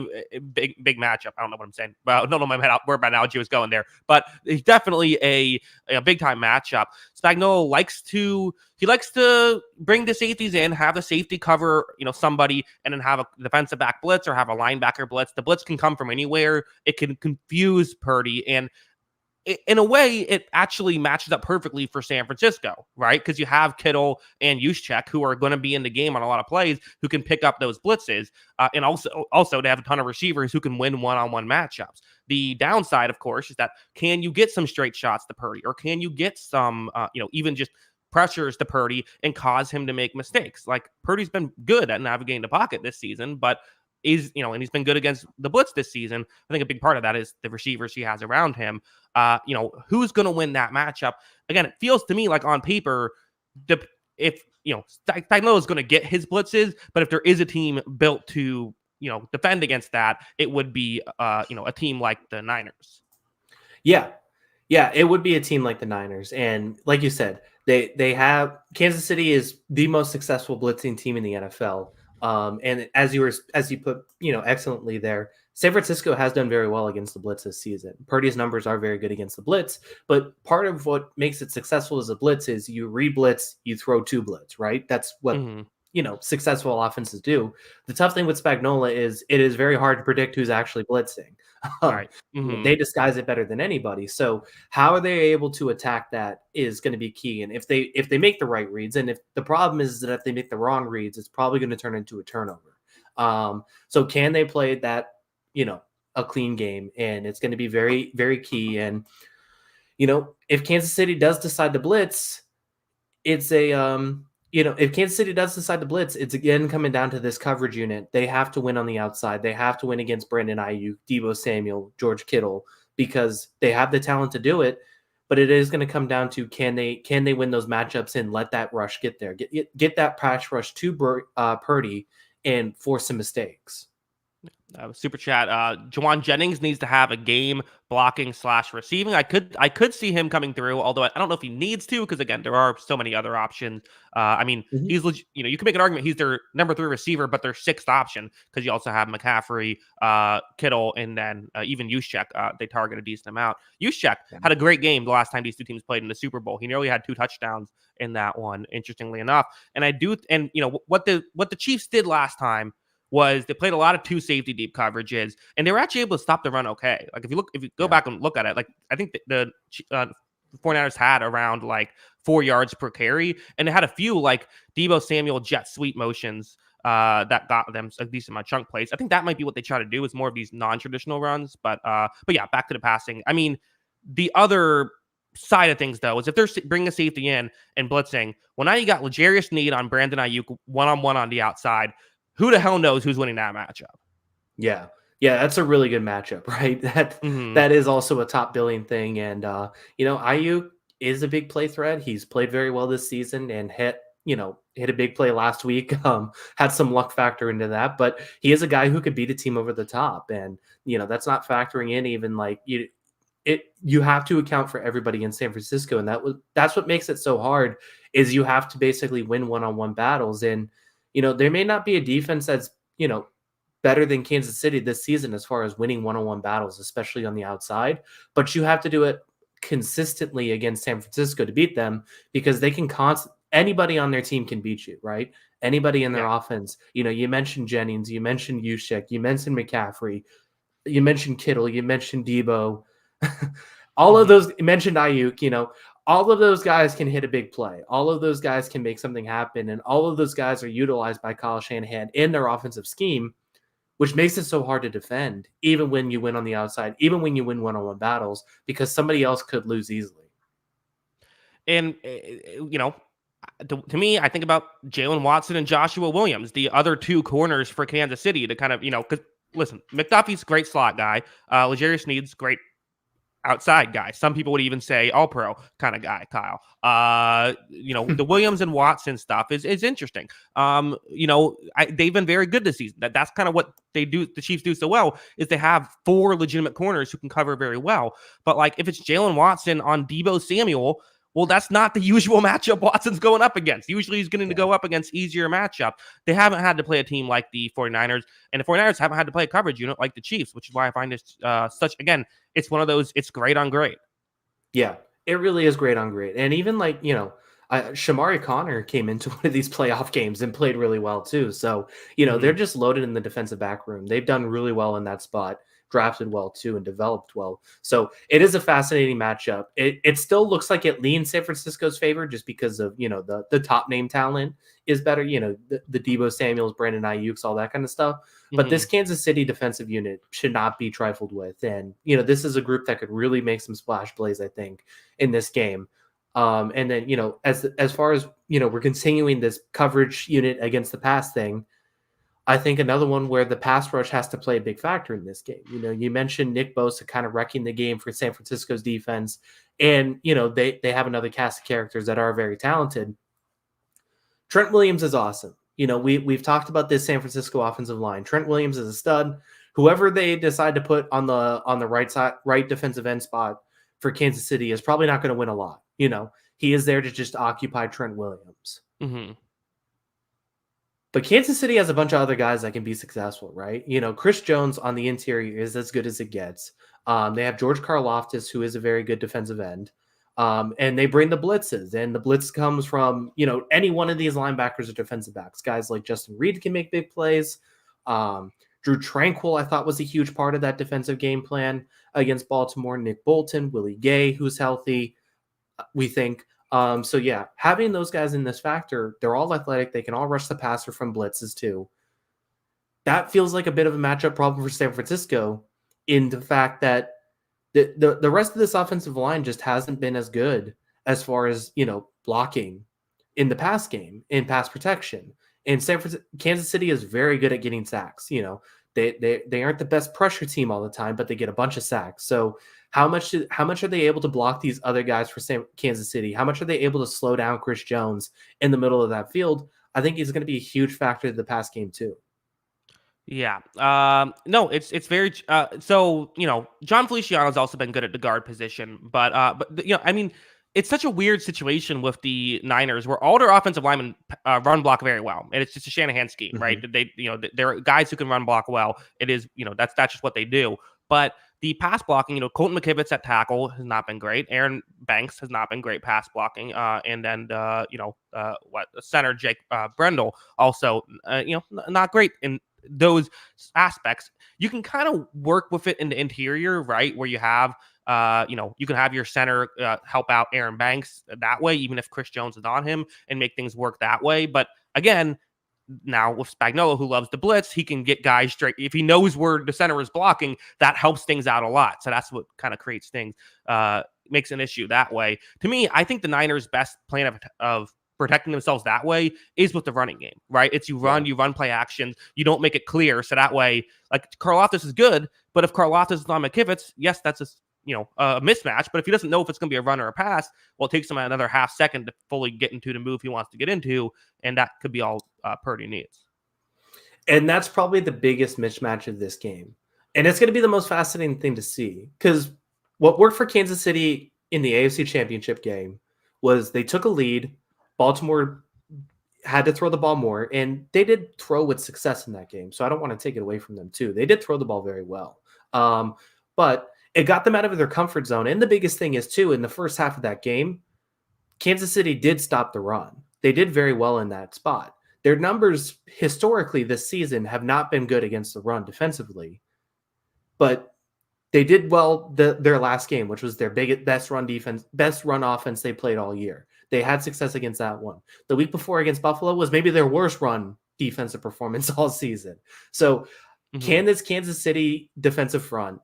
big matchup. I don't know what I'm saying. Well, I don't know where my analogy was going there, but it's definitely a big time matchup. Spagnuolo likes to bring the safeties in, have the safety cover, somebody, and then have a defensive back blitz or have a linebacker blitz. The blitz can come from anywhere. It can confuse Purdy, and in a way, it actually matches up perfectly for San Francisco, right? Because you have Kittle and Juszczyk, who are going to be in the game on a lot of plays, who can pick up those blitzes, and also to have a ton of receivers who can win one-on-one matchups. The downside, of course, is that can you get some straight shots to Purdy, or can you get some, even just pressures to Purdy and cause him to make mistakes? Like Purdy's been good at navigating the pocket this season, but and he's been good against the blitz this season. I think a big part of that is the receivers he has around him. Who's going to win that matchup? Again, it feels to me like on paper, if Spagnuolo is going to get his blitzes, but if there is a team built to defend against that, it would be a team like the Niners. Yeah, it would be a team like the Niners, and like you said, They have Kansas City is the most successful blitzing team in the NFL. And as you put, excellently there, San Francisco has done very well against the blitz this season. Purdy's numbers are very good against the blitz, but part of what makes it successful as a blitz is you re-blitz, you throw two blitz, right? That's what successful offenses do. The tough thing with Spagnuolo is it is very hard to predict who's actually blitzing. Right. They disguise it better than anybody. So how are they able to attack that is going to be key. And if they make the right reads, and if the problem is that if they make the wrong reads, it's probably going to turn into a turnover. So can they play that, a clean game? And it's going to be very, very key. And, if Kansas City does decide to blitz, it's if Kansas City does decide to blitz, it's again coming down to this coverage unit. They have to win on the outside. They have to win against Brandon Ayuk, Deebo Samuel, George Kittle, because they have the talent to do it. But it is going to come down to can they win those matchups and let that rush get there, get that pass rush to Purdy and force some mistakes. Super chat. Jawan Jennings needs to have a game blocking / receiving. I could see him coming through, although I don't know if he needs to, because again, there are so many other options. He's you can make an argument he's their number 3 receiver, but their 6th option, because you also have McCaffrey, Kittle, and then even Juszczyk. They target a decent amount. Juszczyk had a great game the last time these two teams played in the Super Bowl. He nearly had 2 touchdowns in that one, interestingly enough. And what the Chiefs did last time was they played a lot of 2 safety deep coverages, and they were actually able to stop the run okay. Like if you go back and look at it, like I think the 49ers had around like 4 yards per carry, and they had a few like Deebo Samuel jet sweep motions that got them a decent amount of chunk plays. I think that might be what they try to do, is more of these non-traditional runs. But yeah, back to the passing. I mean, the other side of things though is if they're bringing a safety in and blitzing, well, now you got L'Jarius Sneed on Brandon Ayuk one-on-one on the outside. Who the hell knows who's winning that matchup? Yeah, that's a really good matchup, right? That is also a top billing thing. And Ayuk is a big play threat. He's played very well this season and hit a big play last week. Had some luck factor into that, but he is a guy who could beat a team over the top. And that's not factoring in even like you have to account for everybody in San Francisco, and that's what makes it so hard. Is you have to basically win one-on-one battles. And there may not be a defense that's, better than Kansas City this season as far as winning one-on-one battles, especially on the outside, but you have to do it consistently against San Francisco to beat them, because they can anybody on their team can beat you, right? Anybody in their offense. You mentioned Jennings, you mentioned Juszczyk, you mentioned McCaffrey, you mentioned Kittle, you mentioned Deebo, all of those, you mentioned Ayuk, all of those guys can hit a big play. All of those guys can make something happen. And all of those guys are utilized by Kyle Shanahan in their offensive scheme, which makes it so hard to defend, even when you win on the outside, even when you win one-on-one battles, because somebody else could lose easily. And, to me, I think about Jalen Watson and Joshua Williams, the other 2 corners for Kansas City, to kind of, because listen, McDuffie's a great slot guy. L'Jarius Sneed's great outside guy. Some people would even say all pro kind of guy, Kyle. The Williams and Watson stuff is interesting. They've been very good this season. That's kind of what they do. The Chiefs do so well is they have 4 legitimate corners who can cover very well. But like if it's Jalen Watson on Deebo Samuel, well, that's not the usual matchup Watson's going up against. Usually he's going to go up against easier matchup. They haven't had to play a team like the 49ers, and the 49ers haven't had to play a coverage unit like the Chiefs, which is why I find this again, it's one of those, it's great on great. Yeah, it really is great on great. And even like, Shamari Connor came into one of these playoff games and played really well too. So, they're just loaded in the defensive back room. They've done really well in that spot. Drafted well too and developed well. So it is a fascinating matchup. It still looks like it leans San Francisco's favor just because of, the top name talent is better, the Deebo Samuels, Brandon Ayuk's, all that kind of stuff. But this Kansas City defensive unit should not be trifled with. And, this is a group that could really make some splash plays, I think, in this game. And then, as far as, we're continuing this coverage unit against the pass thing, I think another one where the pass rush has to play a big factor in this game. You mentioned Nick Bosa kind of wrecking the game for San Francisco's defense. And, they have another cast of characters that are very talented. Trent Williams is awesome. We've talked about this San Francisco offensive line. Trent Williams is a stud. Whoever they decide to put on the right side, right defensive end spot for Kansas City is probably not going to win a lot. He is there to just occupy Trent Williams. Mm-hmm. But Kansas City has a bunch of other guys that can be successful, right? Chris Jones on the interior is as good as it gets. They have George Karlaftis, who is a very good defensive end. And they bring the blitzes, and the blitz comes from, any one of these linebackers or defensive backs. Guys like Justin Reed can make big plays. Drew Tranquil, I thought, was a huge part of that defensive game plan against Baltimore. Nick Bolton, Willie Gay, who's healthy, we think. So yeah, having those guys in this factor, they're all athletic. They can all rush the passer from blitzes too. That feels like a bit of a matchup problem for San Francisco in the fact that the rest of this offensive line just hasn't been as good as far as, blocking in the pass game, in pass protection. And Kansas City is very good at getting sacks. They aren't the best pressure team all the time, but they get a bunch of sacks. So how much are they able to block these other guys for Kansas City? How much are they able to slow down Chris Jones in the middle of that field? I think he's going to be a huge factor to the pass game too. Yeah. No, it's very so, John Feliciano's also been good at the guard position, but I mean, it's such a weird situation with the Niners where all their offensive linemen run block very well, and it's just a Shanahan scheme, right? They, they're guys who can run block well. It is, that's just what they do. But the pass blocking, Colton McKivitz at tackle has not been great. Aaron Banks has not been great pass blocking. And then, center Jake Brendel also, not great in those aspects. You can kind of work with it in the interior, right? Where you have, you can have your center help out Aaron Banks that way, even if Chris Jones is on him, and make things work that way. But again, now with Spagnuolo, who loves the blitz, he can get guys straight. If he knows where the center is blocking, that helps things out a lot. So that's what kind of creates things, makes an issue that way. To me, I think the Niners' best plan of protecting themselves that way is with the running game, right? It's you run play actions. You don't make it clear. So that way, like Karlaftis is good, but if Karlaftis is on McKivitz, yes, that's a mismatch. But if he doesn't know if it's going to be a run or a pass, well, it takes him another half second to fully get into the move he wants to get into. And that could be all Purdy needs. And that's probably the biggest mismatch of this game. And it's going to be the most fascinating thing to see, because what worked for Kansas City in the AFC Championship game was they took a lead. Baltimore had to throw the ball more, and they did throw with success in that game. So I don't want to take it away from them too. They did throw the ball very well. But it got them out of their comfort zone. And the biggest thing is too, in the first half of that game, Kansas City did stop the run. They did very well in that spot. Their numbers historically this season have not been good against the run defensively, but they did well their last game, which was their best run offense they played all year. They had success against that one. The week before against Buffalo was maybe their worst run defensive performance all season. So can this Kansas City defensive front,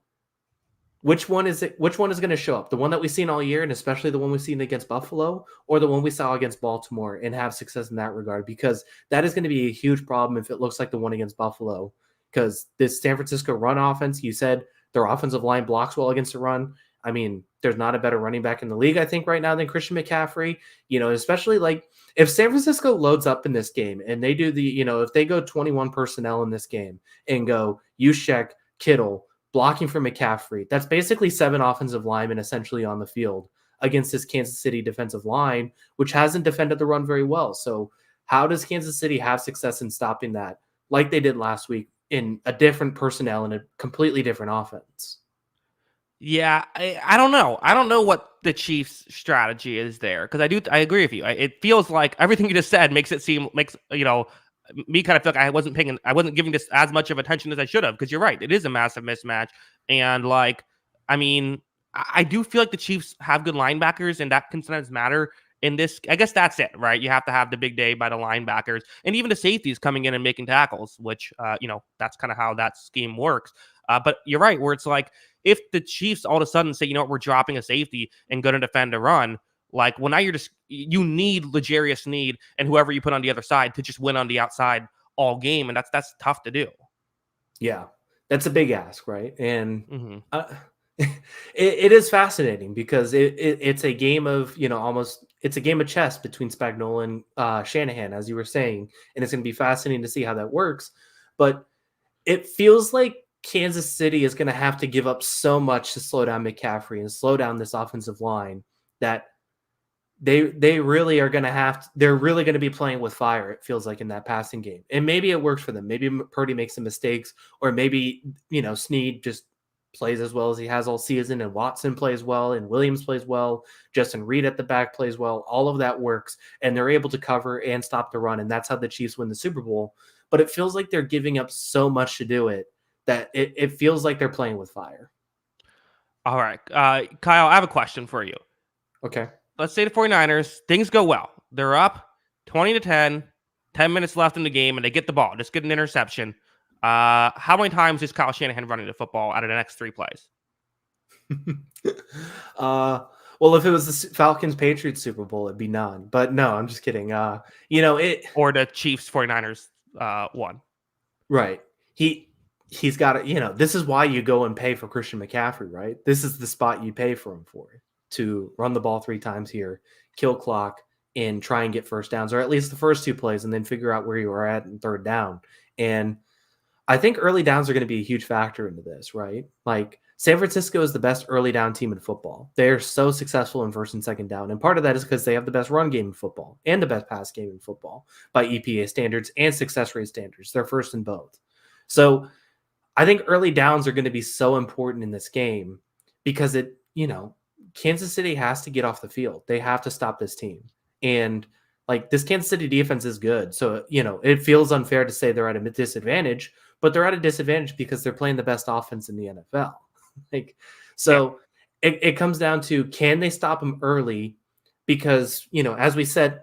which one is going to show up? The one that we've seen all year, and especially the one we've seen against Buffalo, or the one we saw against Baltimore, and have success in that regard? Because that is going to be a huge problem if it looks like the one against Buffalo. Because this San Francisco run offense, you said their offensive line blocks well against the run. I mean, there's not a better running back in the league, I think, right now than Christian McCaffrey. Especially like if San Francisco loads up in this game and they do if they go 21 personnel in this game and go Juszczyk, Kittle, blocking for McCaffrey, that's basically 7 offensive linemen essentially on the field against this Kansas City defensive line, which hasn't defended the run very well. So how does Kansas City have success in stopping that like they did last week in a different personnel and a completely different offense? Yeah, I don't know. I don't know what the Chiefs' strategy is there, because I agree with you. It feels like everything you just said makes me kind of feel like I wasn't giving this as much of attention as I should have, because you're right. It is a massive mismatch. And I do feel like the Chiefs have good linebackers, and that can sometimes matter in this. I guess that's it, right? You have to have the big day by the linebackers, and even the safeties coming in and making tackles, which, that's kind of how that scheme works. But you're right, where it's like, if the Chiefs all of a sudden say, we're dropping a safety and going to defend a run, now you need L'Jarius Sneed and whoever you put on the other side to just win on the outside all game. And that's tough to do. Yeah, that's a big ask, right? And it is fascinating because it's a game of, it's a game of chess between Spagnuolo and Shanahan, as you were saying. And it's going to be fascinating to see how that works. But it feels like Kansas City is going to have to give up so much to slow down McCaffrey and slow down this offensive line that they really are going to they're really going to be playing with fire, it feels like, in that passing game. And maybe it works for them. Maybe Purdy makes some mistakes, or maybe, Snead just plays as well as he has all season, and Watson plays well, and Williams plays well, Justin Reed at the back plays well. All of that works, and they're able to cover and stop the run, and that's how the Chiefs win the Super Bowl. But it feels like they're giving up so much to do it that it feels like they're playing with fire. All right. Kyle, I have a question for you. Okay. Let's say the 49ers, things go well. They're up 20-10, 10 minutes left in the game, and they get the ball. Just get an interception. How many times is Kyle Shanahan running the football out of the next 3 plays? Well, if it was the Falcons-Patriots Super Bowl, it'd be none. But no, I'm just kidding. Or the Chiefs-49ers one. Right. He's got to, this is why you go and pay for Christian McCaffrey, right? This is the spot you pay for him for, to run the ball 3 times here, kill clock, and try and get first downs, or at least the first 2 plays, and then figure out where you are at in third down. And I think early downs are going to be a huge factor into this, right? Like, San Francisco is the best early down team in football. They're so successful in first and second down. And part of that is because they have the best run game in football and the best pass game in football by EPA standards and success rate standards. They're first in both. So I think early downs are going to be so important in this game because Kansas City has to get off the field. They have to stop this team. And this Kansas City defense is good. So, it feels unfair to say they're at a disadvantage, but they're at a disadvantage because they're playing the best offense in the NFL. It comes down to, can they stop them early? Because, as we said,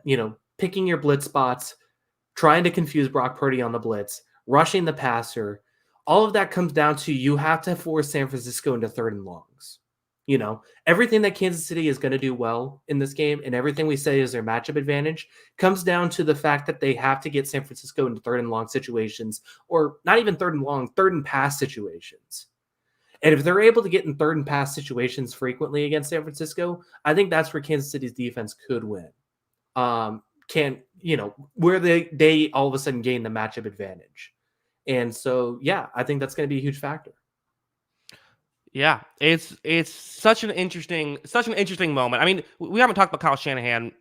picking your blitz spots, trying to confuse Brock Purdy on the blitz, rushing the passer, all of that comes down to, you have to force San Francisco into third and longs. Everything that Kansas City is going to do well in this game, and everything we say is their matchup advantage, comes down to the fact that they have to get San Francisco into third and long situations, or not even third and long, third and pass situations. And if they're able to get in third and pass situations frequently against San Francisco, I think that's where Kansas City's defense could win. Where they all of a sudden gain the matchup advantage. And so, yeah, I think that's going to be a huge factor. Yeah, it's such an interesting moment. I mean, we haven't talked about Kyle Shanahan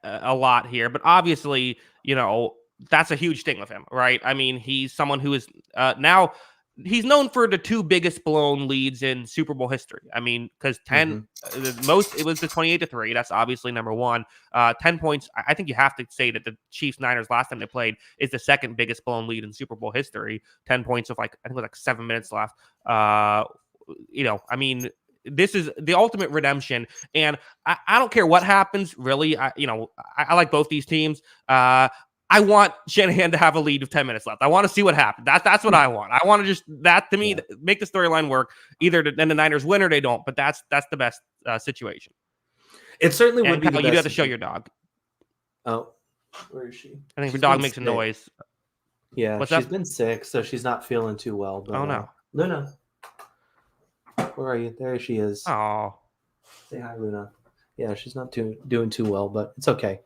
a lot here, but obviously, that's a huge thing with him, right? I mean, he's someone who is now, he's known for the 2 biggest blown leads in Super Bowl history. I mean, because it was the 28-3. That's obviously number 1. 10 points. I think you have to say that the Chiefs Niners last time they played is the 2nd biggest blown lead in Super Bowl history. 10 points with I think it was 7 minutes left. I mean, this is the ultimate redemption, and I don't care what happens. Really, I like both these teams. I want Shanahan to have a lead of 10 minutes left. I want to see what happens. That's what I want. I want to just, that to me, make the storyline work. Either then the Niners win or they don't, but that's the best situation. It certainly would be. You do have to show your dog. Oh, where is she? I think your dog makes a noise. Yeah, she's been sick, so she's not feeling too well. But, no. Luna. Where are you? There she is. Oh. Say hi, Luna. Yeah, she's not doing too well, but it's okay.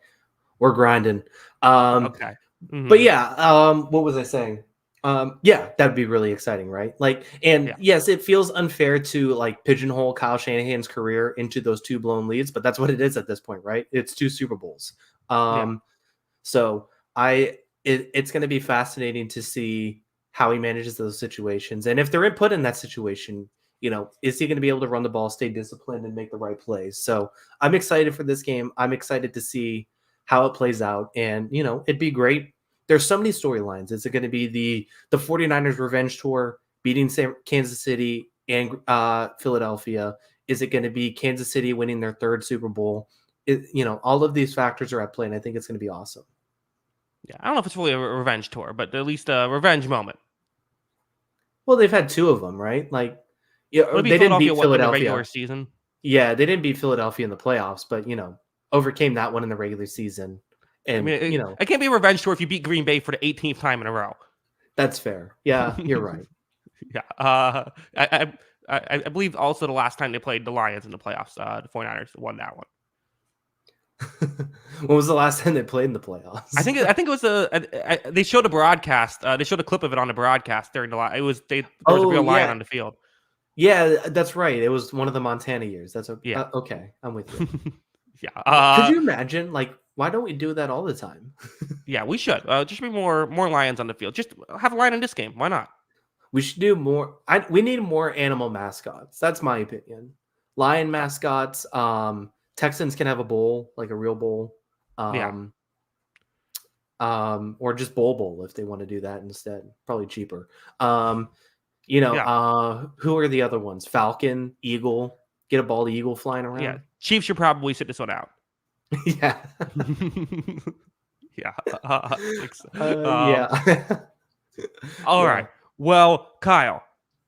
We're grinding. Okay. Mm-hmm. But yeah, what was I saying? Yeah, that'd be really exciting, right? Yes, it feels unfair to pigeonhole Kyle Shanahan's career into those 2 blown leads, but that's what it is at this point, right? It's 2 Super Bowls. So it's going to be fascinating to see how he manages those situations, and if they're put in that situation, is he going to be able to run the ball, stay disciplined, and make the right plays? So I'm excited for this game. I'm excited to see how it plays out. And, it'd be great. There's so many storylines. Is it going to be the 49ers revenge tour, beating Kansas City and Philadelphia? Is it going to be Kansas City winning their 3rd Super Bowl? All of these factors are at play, and I think it's going to be awesome. Yeah, I don't know if it's really a revenge tour, but at least a revenge moment. Well, they've had 2 of them, right? They didn't beat Philadelphia in the regular season. Yeah, they didn't beat Philadelphia in the playoffs, but overcame that one in the regular season. And it can't be a revenge tour if you beat Green Bay for the 18th time in a row. That's fair. Yeah, you're right. Yeah. I believe also the last time they played the Lions in the playoffs, the 49ers won that one. When was the last time they played in the playoffs? I think it was they showed a broadcast. They showed a clip of it on the broadcast during the there was a real lion on the field. Yeah, that's right. It was one of the Montana years. That's okay. Okay, I'm with you. Yeah. Could you imagine? Like, why don't we do that all the time? Yeah, we should. Just be more Lions on the field. Just have a lion in this game. Why not? We should do more. We need more animal mascots. That's my opinion. Lion mascots. Texans can have a bull, like a real bull. Or just bowl if they want to do that instead. Probably cheaper. Who are the other ones? Falcon, eagle. Get a bald eagle flying around. Yeah, Chiefs should probably sit this one out. Yeah. Yeah. Yeah. All right. Well, Kyle,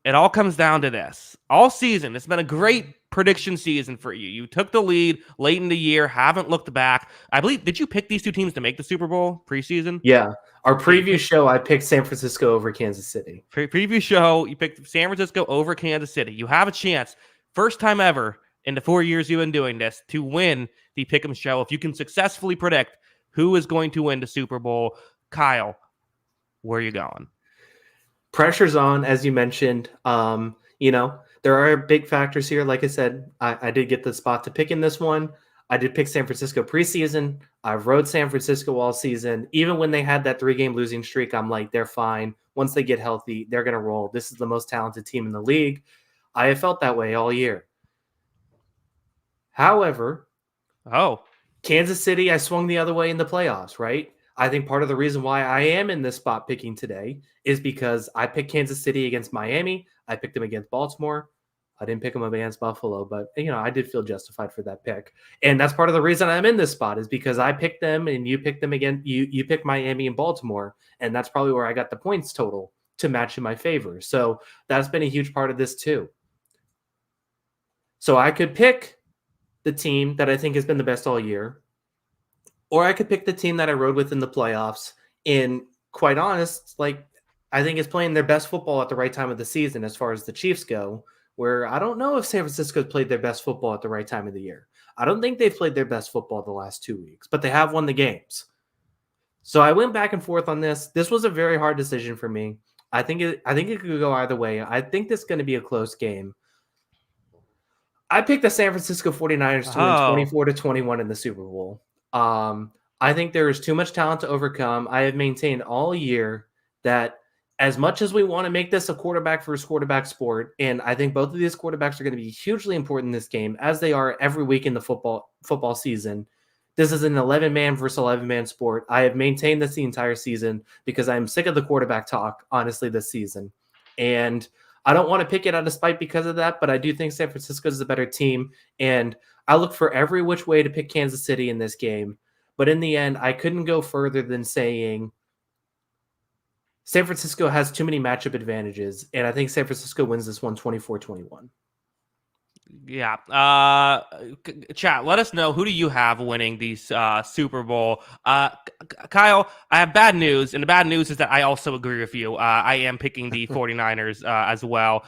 it all comes down to this. All season, it's been a great prediction season for you. You took the lead late in the year, haven't looked back. I believe, did you pick these two teams to make the Super Bowl preseason? Yeah. Our preview show, I picked San Francisco over Kansas City. Preview show, you picked San Francisco over Kansas City. You have a chance, first time ever in the 4 years you've been doing this, to win the Pick'em show. If you can successfully predict who is going to win the Super Bowl, Kyle, where are you going? Pressure's on, as you mentioned. There are big factors here. Like I said, I did get the spot to pick in this one. I did pick San Francisco preseason. I rode San Francisco all season. Even when they had that 3-game losing streak, I'm like, they're fine. Once they get healthy, they're going to roll. This is the most talented team in the league. I have felt that way all year. However, Kansas City, I swung the other way in the playoffs, right? I think part of the reason why I am in this spot picking today is because I picked Kansas City against Miami. I picked them against Baltimore. I didn't pick them against Buffalo, but I did feel justified for that pick. And that's part of the reason I'm in this spot is because I picked them and you picked them again. You picked Miami and Baltimore, and that's probably where I got the points total to match in my favor. So that's been a huge part of this too. So I could pick the team that I think has been the best all year, or I could pick the team that I rode with in the playoffs. And quite honest, I think is playing their best football at the right time of the season as far as the Chiefs go, where I don't know if San Francisco's played their best football at the right time of the year. I don't think they've played their best football the last 2 weeks, but they have won the games. So I went back and forth on this. This was a very hard decision for me. I think it could go either way. I think this is going to be a close game. I picked the San Francisco 49ers to win 24-21 in the Super Bowl. I think there is too much talent to overcome. I have maintained all year that as much as we want to make this a quarterback versus quarterback sport, and I think both of these quarterbacks are going to be hugely important in this game, as they are every week in the football season. This is an 11-man versus 11-man sport. I have maintained this the entire season because I'm sick of the quarterback talk, honestly, this season. And I don't want to pick it out of spite because of that, but I do think San Francisco is a better team. And I look for every which way to pick Kansas City in this game. But in the end, I couldn't go further than saying San Francisco has too many matchup advantages. And I think San Francisco wins this one 24-21. Yeah. Chat, let us know, who do you have winning these Super Bowl? Kyle, I have bad news, and the bad news is that I also agree with you. I am picking the 49ers as well.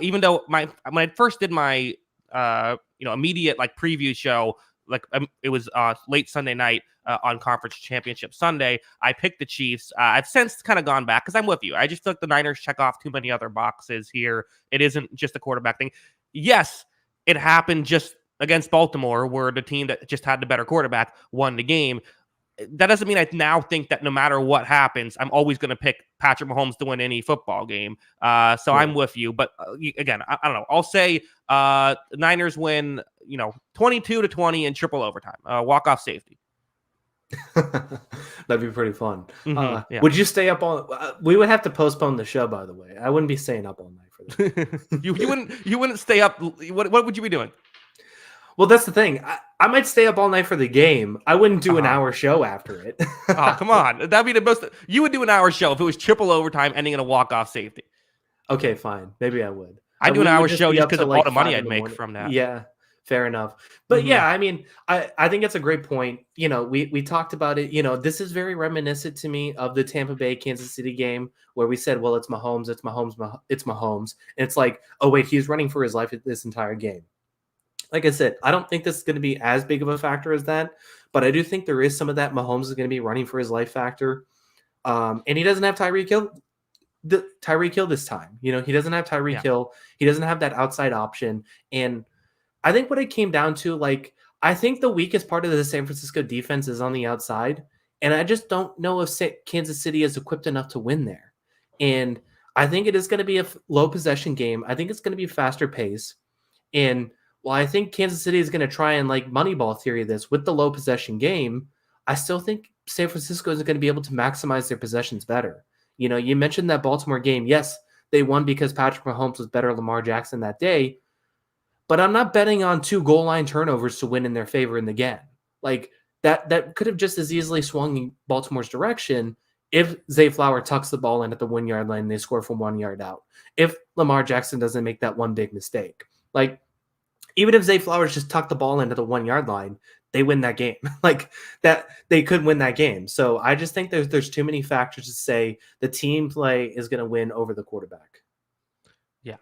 Even though when I first did my immediate preview show, it was late Sunday night on Conference Championship Sunday, I picked the Chiefs. I've since kind of gone back because I'm with you. I just feel like the Niners check off too many other boxes here. It isn't just a quarterback thing. Yes, it happened just against Baltimore, where the team that just had the better quarterback won the game. That doesn't mean I now think that no matter what happens, I'm always going to pick Patrick Mahomes to win any football game. So I'm with you. But again, I don't know. I'll say Niners win, 22-20 in triple overtime. Walk-off safety. That'd be pretty fun. Mm-hmm, yeah. Would you stay up all? We would have to postpone the show, by the way. I wouldn't be staying up all night for this. You wouldn't stay up. What would you be doing? Well, that's the thing. I might stay up all night for the game. I wouldn't do an hour show after it. Oh, come on. That'd be the most. You would do an hour show if it was triple overtime ending in a walk-off safety. Okay, fine. Maybe I would. I'd do an hour show just because of all the money I'd make from that. Yeah, fair enough. But yeah, I mean, I think it's a great point. We talked about it. This is very reminiscent to me of the Tampa Bay Kansas City game where we said, well, it's Mahomes, it's Mahomes, it's Mahomes. And it's like, oh, wait, he's running for his life this entire game. Like I said, I don't think this is going to be as big of a factor as that, but I do think there is some of that Mahomes is going to be running for his life factor. And he doesn't have Tyreek Hill this time. He doesn't have Tyreek Hill. He doesn't have that outside option. And I think what it came down to, I think the weakest part of the San Francisco defense is on the outside, and I just don't know if Kansas City is equipped enough to win there. And I think it is going to be a low possession game. I think it's going to be faster pace. And while I think Kansas City is going to try and like Moneyball theory this with the low possession game, I still think San Francisco is going to be able to maximize their possessions better. You know, you mentioned that Baltimore game. Yes, they won because Patrick Mahomes was better than Lamar Jackson that day. But I'm not betting on 2 goal line turnovers to win in their favor in the game. Like that could have just as easily swung in Baltimore's direction if Zay Flower tucks the ball in at the 1 yard line and they score from 1 yard out. If Lamar Jackson doesn't make that one big mistake. Like even if Zay Flowers just tucked the ball into the 1 yard line, they win that game. Like that they could win that game. So I just think there's too many factors to say the team play is going to win over the quarterback. Yeah.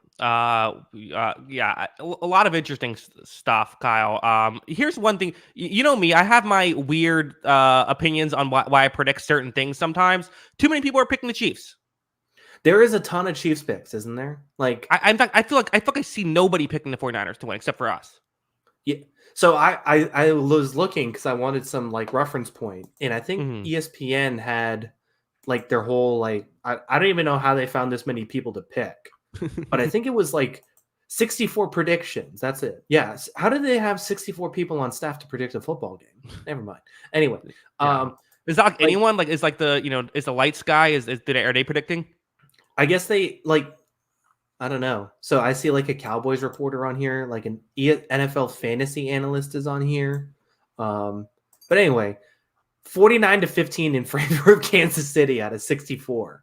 Yeah. A lot of interesting stuff, Kyle. Here's one thing. You know me, I have my weird opinions on why I predict certain things sometimes. Too many people are picking the Chiefs. There is a ton of Chiefs picks, isn't there? Like, in fact, I feel like I see nobody picking the 49ers to win except for us. Yeah. So I was looking because I wanted some like reference point, and I think ESPN had like their whole like I don't even know how they found this many people to pick, but I think it was like 64 predictions. That's it. Yes. How did they have 64 people on staff to predict a football game? Never mind. Anyway, is that like anyone like is like the is the lights guy are they predicting? I guess they like. I don't know. So I see like a Cowboys reporter on here, like an NFL fantasy analyst is on here. But anyway, 49-15 in favor of Kansas City out of 64.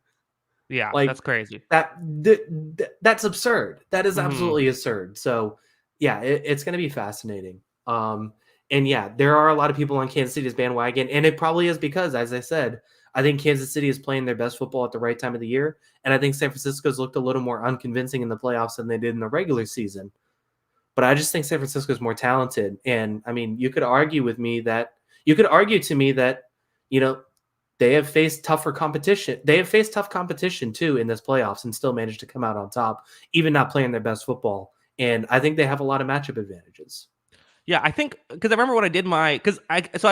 Yeah, like that's crazy. That's absurd. That is absolutely absurd. So yeah, it's going to be fascinating. And yeah, there are a lot of people on Kansas City's bandwagon, and it probably is because, as I said, I think Kansas City is playing their best football at the right time of the year, and I think San Francisco's looked a little more unconvincing in the playoffs than they did in the regular season. But I just think San Francisco is more talented, and I mean, you could argue to me that you know they have faced tougher competition. They have faced tough competition too in this playoffs, and still managed to come out on top, even not playing their best football. And I think they have a lot of matchup advantages. Yeah, I think because I remember when I did I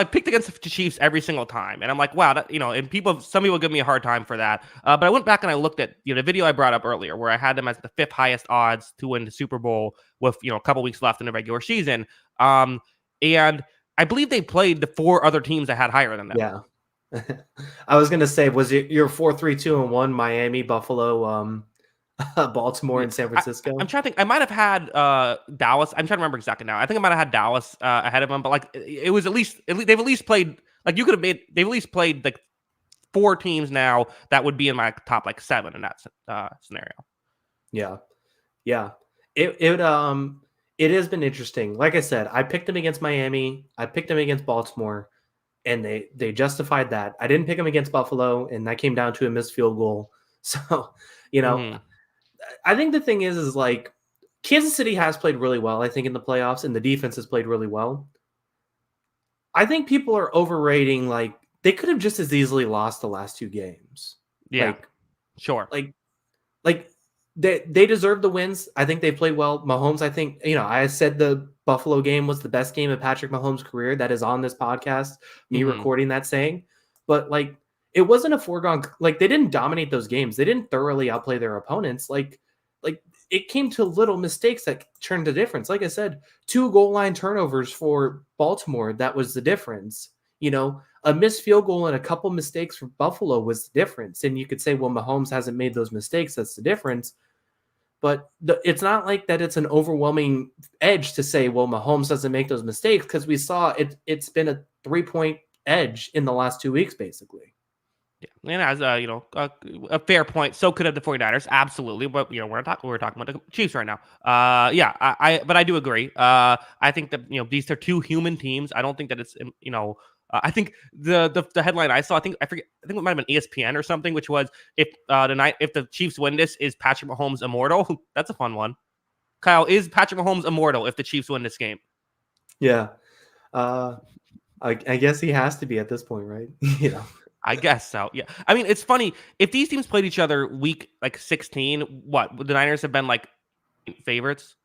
picked against the Chiefs every single time, and I'm like, wow, that, and some people give me a hard time for that. But I went back and I looked at the video I brought up earlier, where I had them as the 5th highest odds to win the Super Bowl with a couple weeks left in the regular season. And I believe they played the 4 other teams that had higher than them. Yeah, I was gonna say, was it your 4-3-2-1 Miami, Buffalo, Baltimore, and San Francisco? I'm trying to think. I might have had Dallas. I'm trying to remember exactly now. I think I might have had Dallas ahead of them, but like it was they've at least played like you could have made. They've at least played like 4 teams now that would be in my top like 7 in that scenario. Yeah. It has been interesting. Like I said, I picked them against Miami. I picked them against Baltimore, and they justified that. I didn't pick them against Buffalo, and that came down to a missed field goal. So I think the thing is like Kansas City has played really well, I think, in the playoffs, and the defense has played really well. I think people are overrating, like, they could have just as easily lost the last 2 games. Yeah, sure. Like they deserve the wins. I think they played well. Mahomes, I think, I said the Buffalo game was the best game of Patrick Mahomes' career. That is on this podcast, me recording that saying. But, like, it wasn't a foregone, like, they didn't dominate those games. They didn't thoroughly outplay their opponents. Like it came to little mistakes that turned the difference. Like I said, 2 goal line turnovers for Baltimore, that was the difference. A missed field goal and a couple mistakes for Buffalo was the difference. And you could say, well, Mahomes hasn't made those mistakes. That's the difference. But it's not like that it's an overwhelming edge to say, well, Mahomes doesn't make those mistakes, because we saw it's been a 3-point edge in the last 2 weeks, basically. Yeah, and as a fair point, so could have the 49ers, absolutely. But we're talking about the Chiefs right now. But I do agree. I think that these are 2 human teams. I don't think that it's I think the headline I saw, I think it might have been ESPN or something, which was if the Chiefs win this, is Patrick Mahomes immortal? That's a fun one. Kyle, is Patrick Mahomes immortal if the Chiefs win this game? Yeah, I guess he has to be at this point, right? I guess so. Yeah. I mean, it's funny. If these teams played each other week like 16, would the Niners have been like favorites?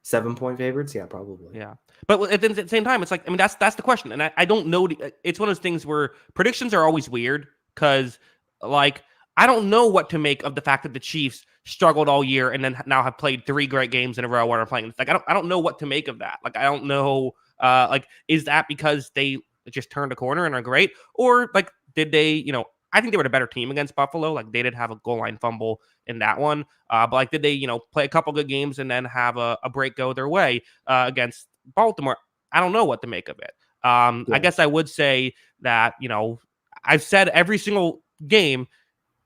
7-point favorites? Yeah, probably. Yeah. But at the same time, it's like, I mean, that's the question. And I don't know. It's one of those things where predictions are always weird because, like, I don't know what to make of the fact that the Chiefs struggled all year and then now have played 3 great games in a row where they're playing. It's like, I don't know what to make of that. Like, I don't know, like, is that because they just turned a corner and are great? Or, like, did they, I think they were a better team against Buffalo. Like, they did have a goal line fumble in that one. But, like, did they, play a couple good games and then have a break go their way against Baltimore? I don't know what to make of it. I guess I would say that, I've said every single game,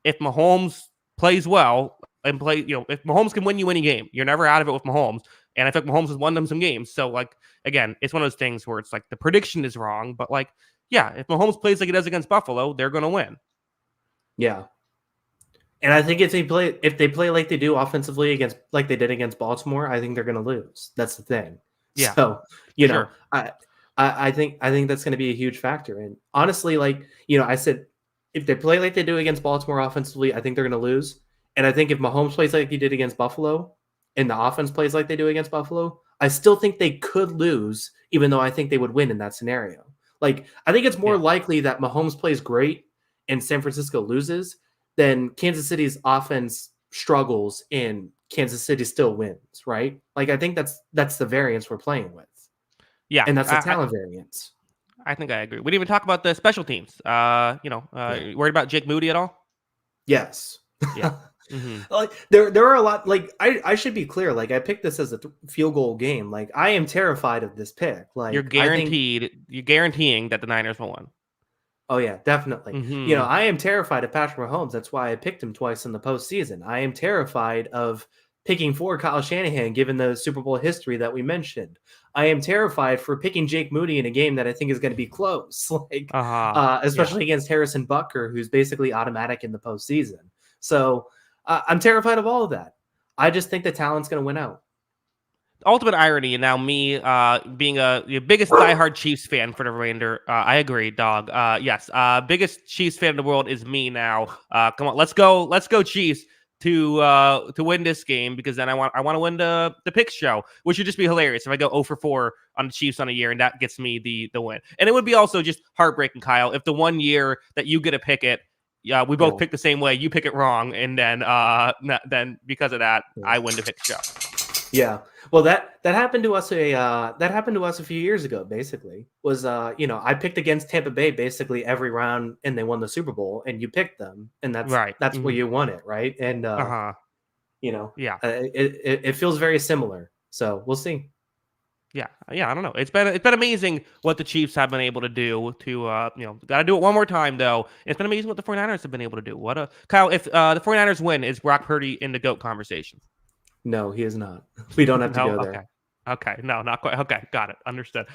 if Mahomes plays well and if Mahomes can win you any game, you're never out of it with Mahomes. And I think Mahomes has won them some games. So, like, again, it's one of those things where it's like the prediction is wrong, but, like, yeah, if Mahomes plays like he does against Buffalo, they're going to win. Yeah. And I think if they play like they do offensively like they did against Baltimore, I think they're going to lose. That's the thing. Yeah. So, I think that's going to be a huge factor. And honestly, like, I said, if they play like they do against Baltimore offensively, I think they're going to lose. And I think if Mahomes plays like he did against Buffalo and the offense plays like they do against Buffalo, I still think they could lose, even though I think they would win in that scenario. Like, I think it's more likely that Mahomes plays great and San Francisco loses than Kansas City's offense struggles and Kansas City still wins, right? Like, I think that's the variance we're playing with. Yeah. And that's the talent variance. I think I agree. We didn't even talk about the special teams. Worried about Jake Moody at all? Yes. Yeah. Mm-hmm. Like, there are a lot. Like, I should be clear. Like, I picked this as a field goal game. Like, I am terrified of this pick. Like, you're guaranteeing that the Niners will win. Oh yeah, definitely. Mm-hmm. I am terrified of Patrick Mahomes. That's why I picked him twice in the postseason. I am terrified of picking for Kyle Shanahan, given the Super Bowl history that we mentioned. I am terrified for picking Jake Moody in a game that I think is going to be close, like especially against Harrison Butker, who's basically automatic in the postseason. So I'm terrified of all of that. I just think the talent's going to win out. Ultimate irony, and now me being the biggest diehard Chiefs fan for the remainder. I agree, dog. Yes, biggest Chiefs fan in the world is me now. Come on, let's go Chiefs to win this game, because then I want to win the picks show, which would just be hilarious if I go 0 for 4 on the Chiefs on a year and that gets me the win. And it would be also just heartbreaking, Kyle, if the one year that you get to pick it, we both pick the same way, you pick it wrong, and then because of that, I win the pick show. Yeah. Well, that happened to us a few years ago. Basically, was I picked against Tampa Bay basically every round, and they won the Super Bowl, and you picked them, and that's right. That's where you won it, right? And it feels very similar. So we'll see. Yeah. I don't know. It's been amazing what the Chiefs have been able to do. Got to do it one more time though. It's been amazing what the 49ers have been able to do. Kyle, if the 49ers win, is Brock Purdy in the GOAT conversation? No, he is not. We don't have to go there. Okay. No, not quite. Okay. Got it. Understood.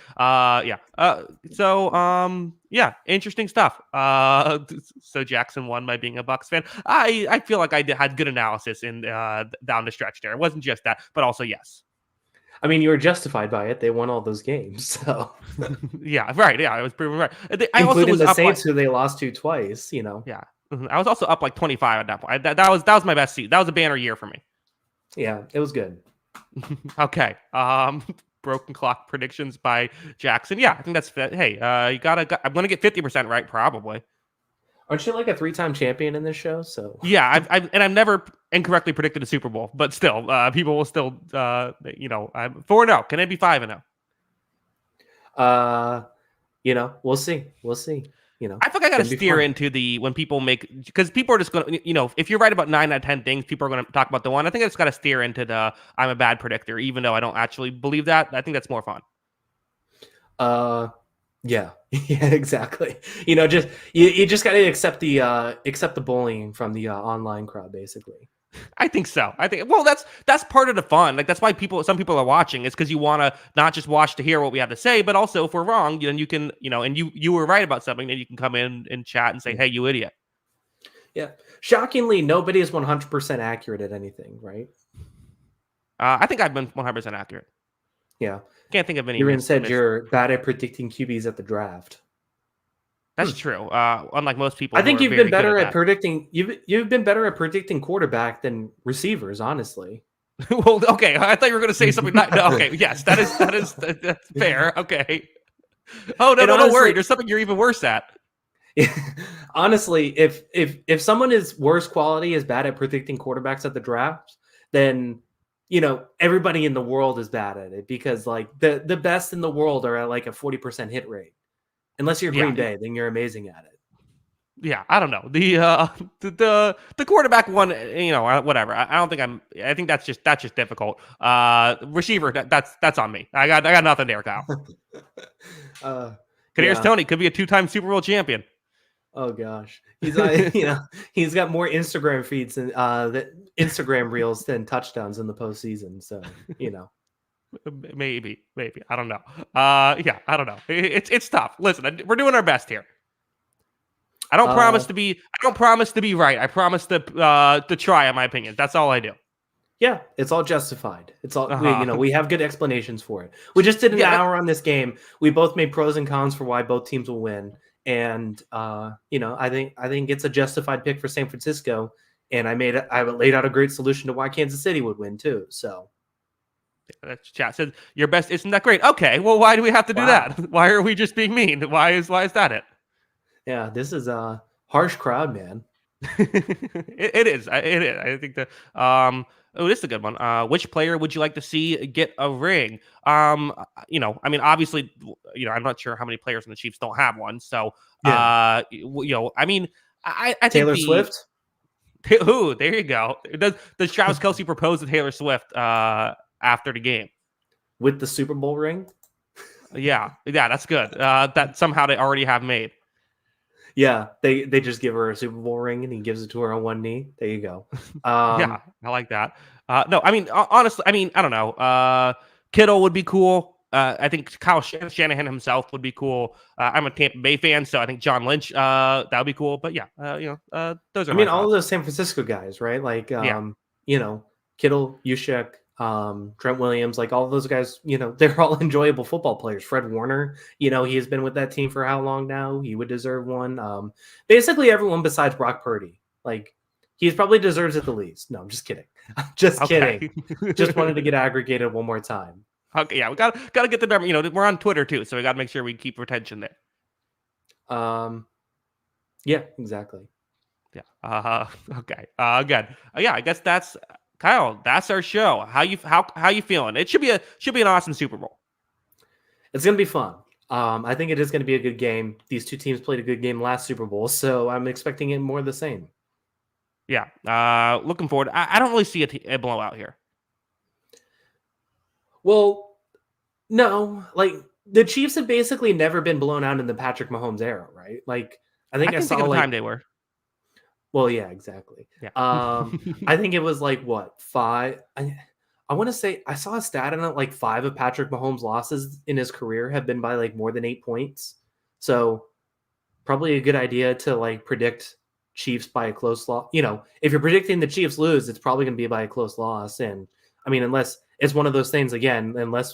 Interesting stuff. So Jackson won by being a Bucs fan. I feel like I had good analysis in down the stretch there. It wasn't just that, but also yes. I mean, you were justified by it. They won all those games, so yeah, right. Yeah, I was proven right. I also was the Saints, who they lost to twice. Yeah, mm-hmm. I was also up like 25 at that point. That was my best seat. That was a banner year for me. Yeah, it was good. Okay. Broken clock predictions by Jackson. Yeah, I think that's fit. Hey, I'm gonna get 50% right, probably. Aren't you like a 3-time champion in this show? So yeah, I've never incorrectly predicted a Super Bowl, but still, people will still, I'm 4-0. Can it be 5-0? We'll see. I think I got to steer into when people because people are just going to, if you're right about 9 out of 10 things, people are going to talk about the one. I think I just got to steer into I'm a bad predictor, even though I don't actually believe that. I think that's more fun. Yeah, exactly. You just got to accept the bullying from the online crowd, basically. I think so. That's part of the fun. Like, that's why some people are watching. It's because you want to not just watch to hear what we have to say, but also if we're wrong, then you can, and you were right about something, then you can come in and chat and say, hey, you idiot. Yeah. Shockingly, nobody is 100% accurate at anything, right? I think I've been 100% accurate. Yeah. Can't think of any. You said you're bad at predicting QBs at the draft. That's true. Unlike most people, I think you've been better at predicting. You've been better at predicting quarterback than receivers, honestly. Well, okay. I thought you were going to say something. No, okay. Yes, that's fair. Okay. Oh no, And no, don't worry. honestly, There's something you're even worse at. honestly, if someone is worse quality is bad at predicting quarterbacks at the draft, then everybody in the world is bad at it because like the best in the world are at like a 40% hit rate. Unless you're Green Bay, then you're amazing at it. Yeah, I don't know. The quarterback one, whatever. I don't think I think that's just difficult. Receiver, that's on me. I got nothing there, Kyle. Kadarius Toney could be a 2-time Super Bowl champion. Oh gosh, he's he's got more Instagram feeds and Instagram reels than touchdowns in the postseason. So maybe I don't know. Yeah, I don't know. It's tough. Listen, we're doing our best here. I don't promise to be right. I promise to try, in my opinion. That's all I do. Yeah, it's all justified. It's all we have good explanations for it. We just did an hour on this game. We both made pros and cons for why both teams will win. And I think it's a justified pick for San Francisco. And I laid out a great solution to why Kansas City would win too. So that's chat said your best isn't that great. Okay, well, why do we have to do that? Why are we just being mean? Why is that it? Yeah, this is a harsh crowd, man. It is. I think that. This is a good one. Which player would you like to see get a ring? Obviously, I'm not sure how many players in the Chiefs don't have one. So, I think Taylor Swift. Ooh, there you go. Does Travis Kelce propose to Taylor Swift after the game with the Super Bowl ring? Yeah, that's good. That somehow they already have made. Yeah, they just give her a Super Bowl ring and he gives it to her on one knee. There you go. Yeah, I like that. No, I mean, honestly, I don't know. Kittle would be cool. I think Kyle Shanahan himself would be cool. I'm a Tampa Bay fan, so I think John Lynch, that would be cool. But yeah, those are. All of those San Francisco guys, right? Like, Kittle, Juszczyk, Trent Williams, like all of those guys, they're all enjoyable football players. Fred Warner, he has been with that team for how long now? He would deserve one. Basically everyone besides Brock Purdy. Like he probably deserves it the least. No, I'm just kidding. Just kidding. Just wanted to get aggregated one more time. Okay, yeah, we got to get the number. We're on Twitter too, so we got to make sure we keep retention there. Yeah, exactly. Yeah. Okay. Good. Yeah, I guess that's Kyle. That's our show. How you feeling? It should be an awesome Super Bowl. It's gonna be fun. I think it is gonna be a good game. These two teams played a good game last Super Bowl, so I'm expecting it more of the same. Yeah. Looking forward. I don't really see a blowout here. Well, no. Like the Chiefs have basically never been blown out in the Patrick Mahomes era, right? Like I think I saw the time they were. Well, yeah, exactly. Yeah. I think it was like what 5. I want to say I saw a stat on it like 5 of Patrick Mahomes' losses in his career have been by like more than 8 points. So probably a good idea to like predict Chiefs by a close loss. If you're predicting the Chiefs lose, it's probably going to be by a close loss. And unless it's one of those things again, unless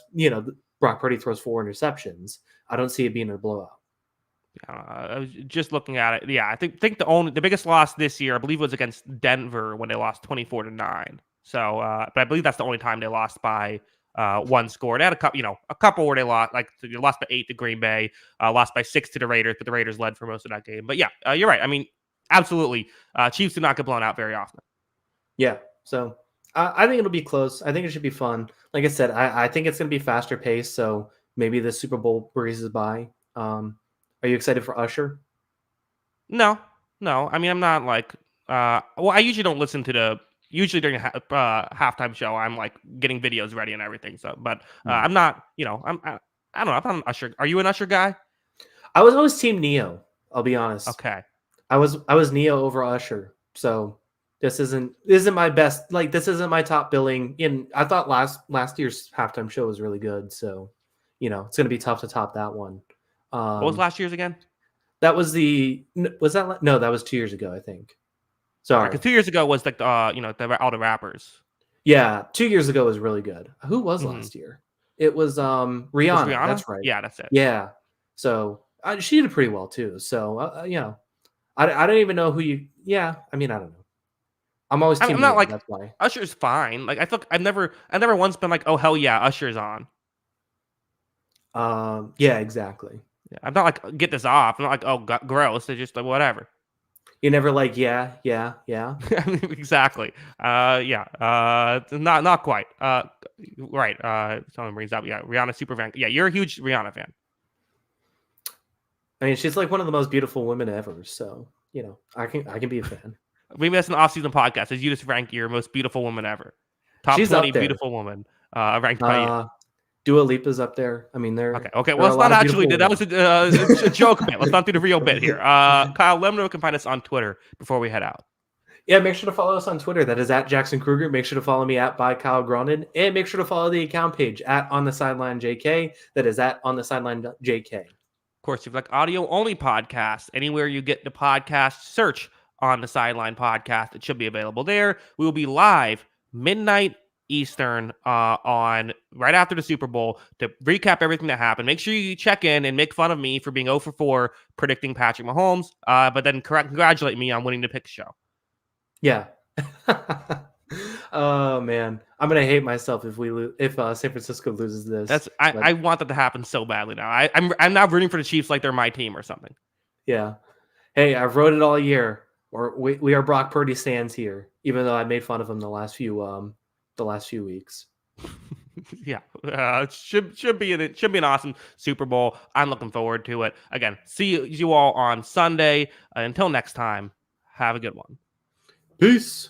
Brock Purdy throws 4 interceptions, I don't see it being a blowout. I was just looking at it. Yeah, I think the biggest loss this year, I believe, was against Denver when they lost 24-9. So, but I believe that's the only time they lost by 1 score. They had a couple where they lost, like they lost by 8 to Green Bay, lost by 6 to the Raiders, but the Raiders led for most of that game. But yeah, you're right. Absolutely, Chiefs do not get blown out very often. Yeah, so I think it'll be close. I think it should be fun. Like I said, I think it's going to be faster paced. So maybe the Super Bowl breezes by. Are you excited for Usher? No. I'm not like. I usually don't listen to usually during a halftime show. I'm like getting videos ready and everything. So, but I'm not. I don't know. I'm not an Usher. Are you an Usher guy? I was always Team Neo. I'll be honest. Okay. I was Neo over Usher. So this isn't my best. Like this isn't my top billing. I thought last year's halftime show was really good. So it's going to be tough to top that one. What was last year's again? That was that was 2 years ago, I think. Sorry. Because 2 years ago was like all the rappers. Yeah, 2 years ago was really good. Who was last year? It was Rihanna. That's right. Yeah, that's it. Yeah. So she did pretty well too. So I don't even know who you. Yeah, I don't know. I'm always team I'm not Liam, like that's why. Usher's fine. Like I feel I've never once been like, oh hell yeah, Usher's on. Yeah, exactly. Yeah, I'm not like get this off. I'm not like, oh gross. It's just like whatever. You're never like, yeah. Exactly. Not quite. Right. Someone brings up, yeah, Rihanna super fan. Yeah, you're a huge Rihanna fan. I mean, she's like one of the most beautiful women ever. So, I can be a fan. Maybe that's an off-season podcast. As you just rank your most beautiful woman ever. Top She's 20 up there. beautiful woman ranked by you. Dua Lipa's up there. I mean, they're okay. Well, let's not actually do that. Was a joke bit. Let's not do the real bit here. Kyle, let me know where you can find us on Twitter before we head out. Yeah, make sure to follow us on Twitter. That is at Jackson Kruger. Make sure to follow me at by Kyle Gronin. And make sure to follow the account page at On the Sideline JK. That is at On the Sideline JK. Of course, if you like audio only podcasts, anywhere you get the podcast, search On the Sideline podcast. It should be available there. We will be live midnight Eastern on right after the Super Bowl to recap everything that happened. Make sure you check in and make fun of me for being 0 for 4 predicting Patrick Mahomes, but then congratulate me on winning the pick show. Yeah. Oh man, I'm gonna hate myself if San Francisco loses this. I want that to happen so badly now. I'm now rooting for the Chiefs like they're my team or something. Yeah. Hey, I've wrote it all year. Or we are Brock Purdy stands here, even though I made fun of him the last few weeks. Yeah, should be an awesome Super Bowl. I'm looking forward to it. Again, see you all on Sunday. Until next time, have a good one. Peace.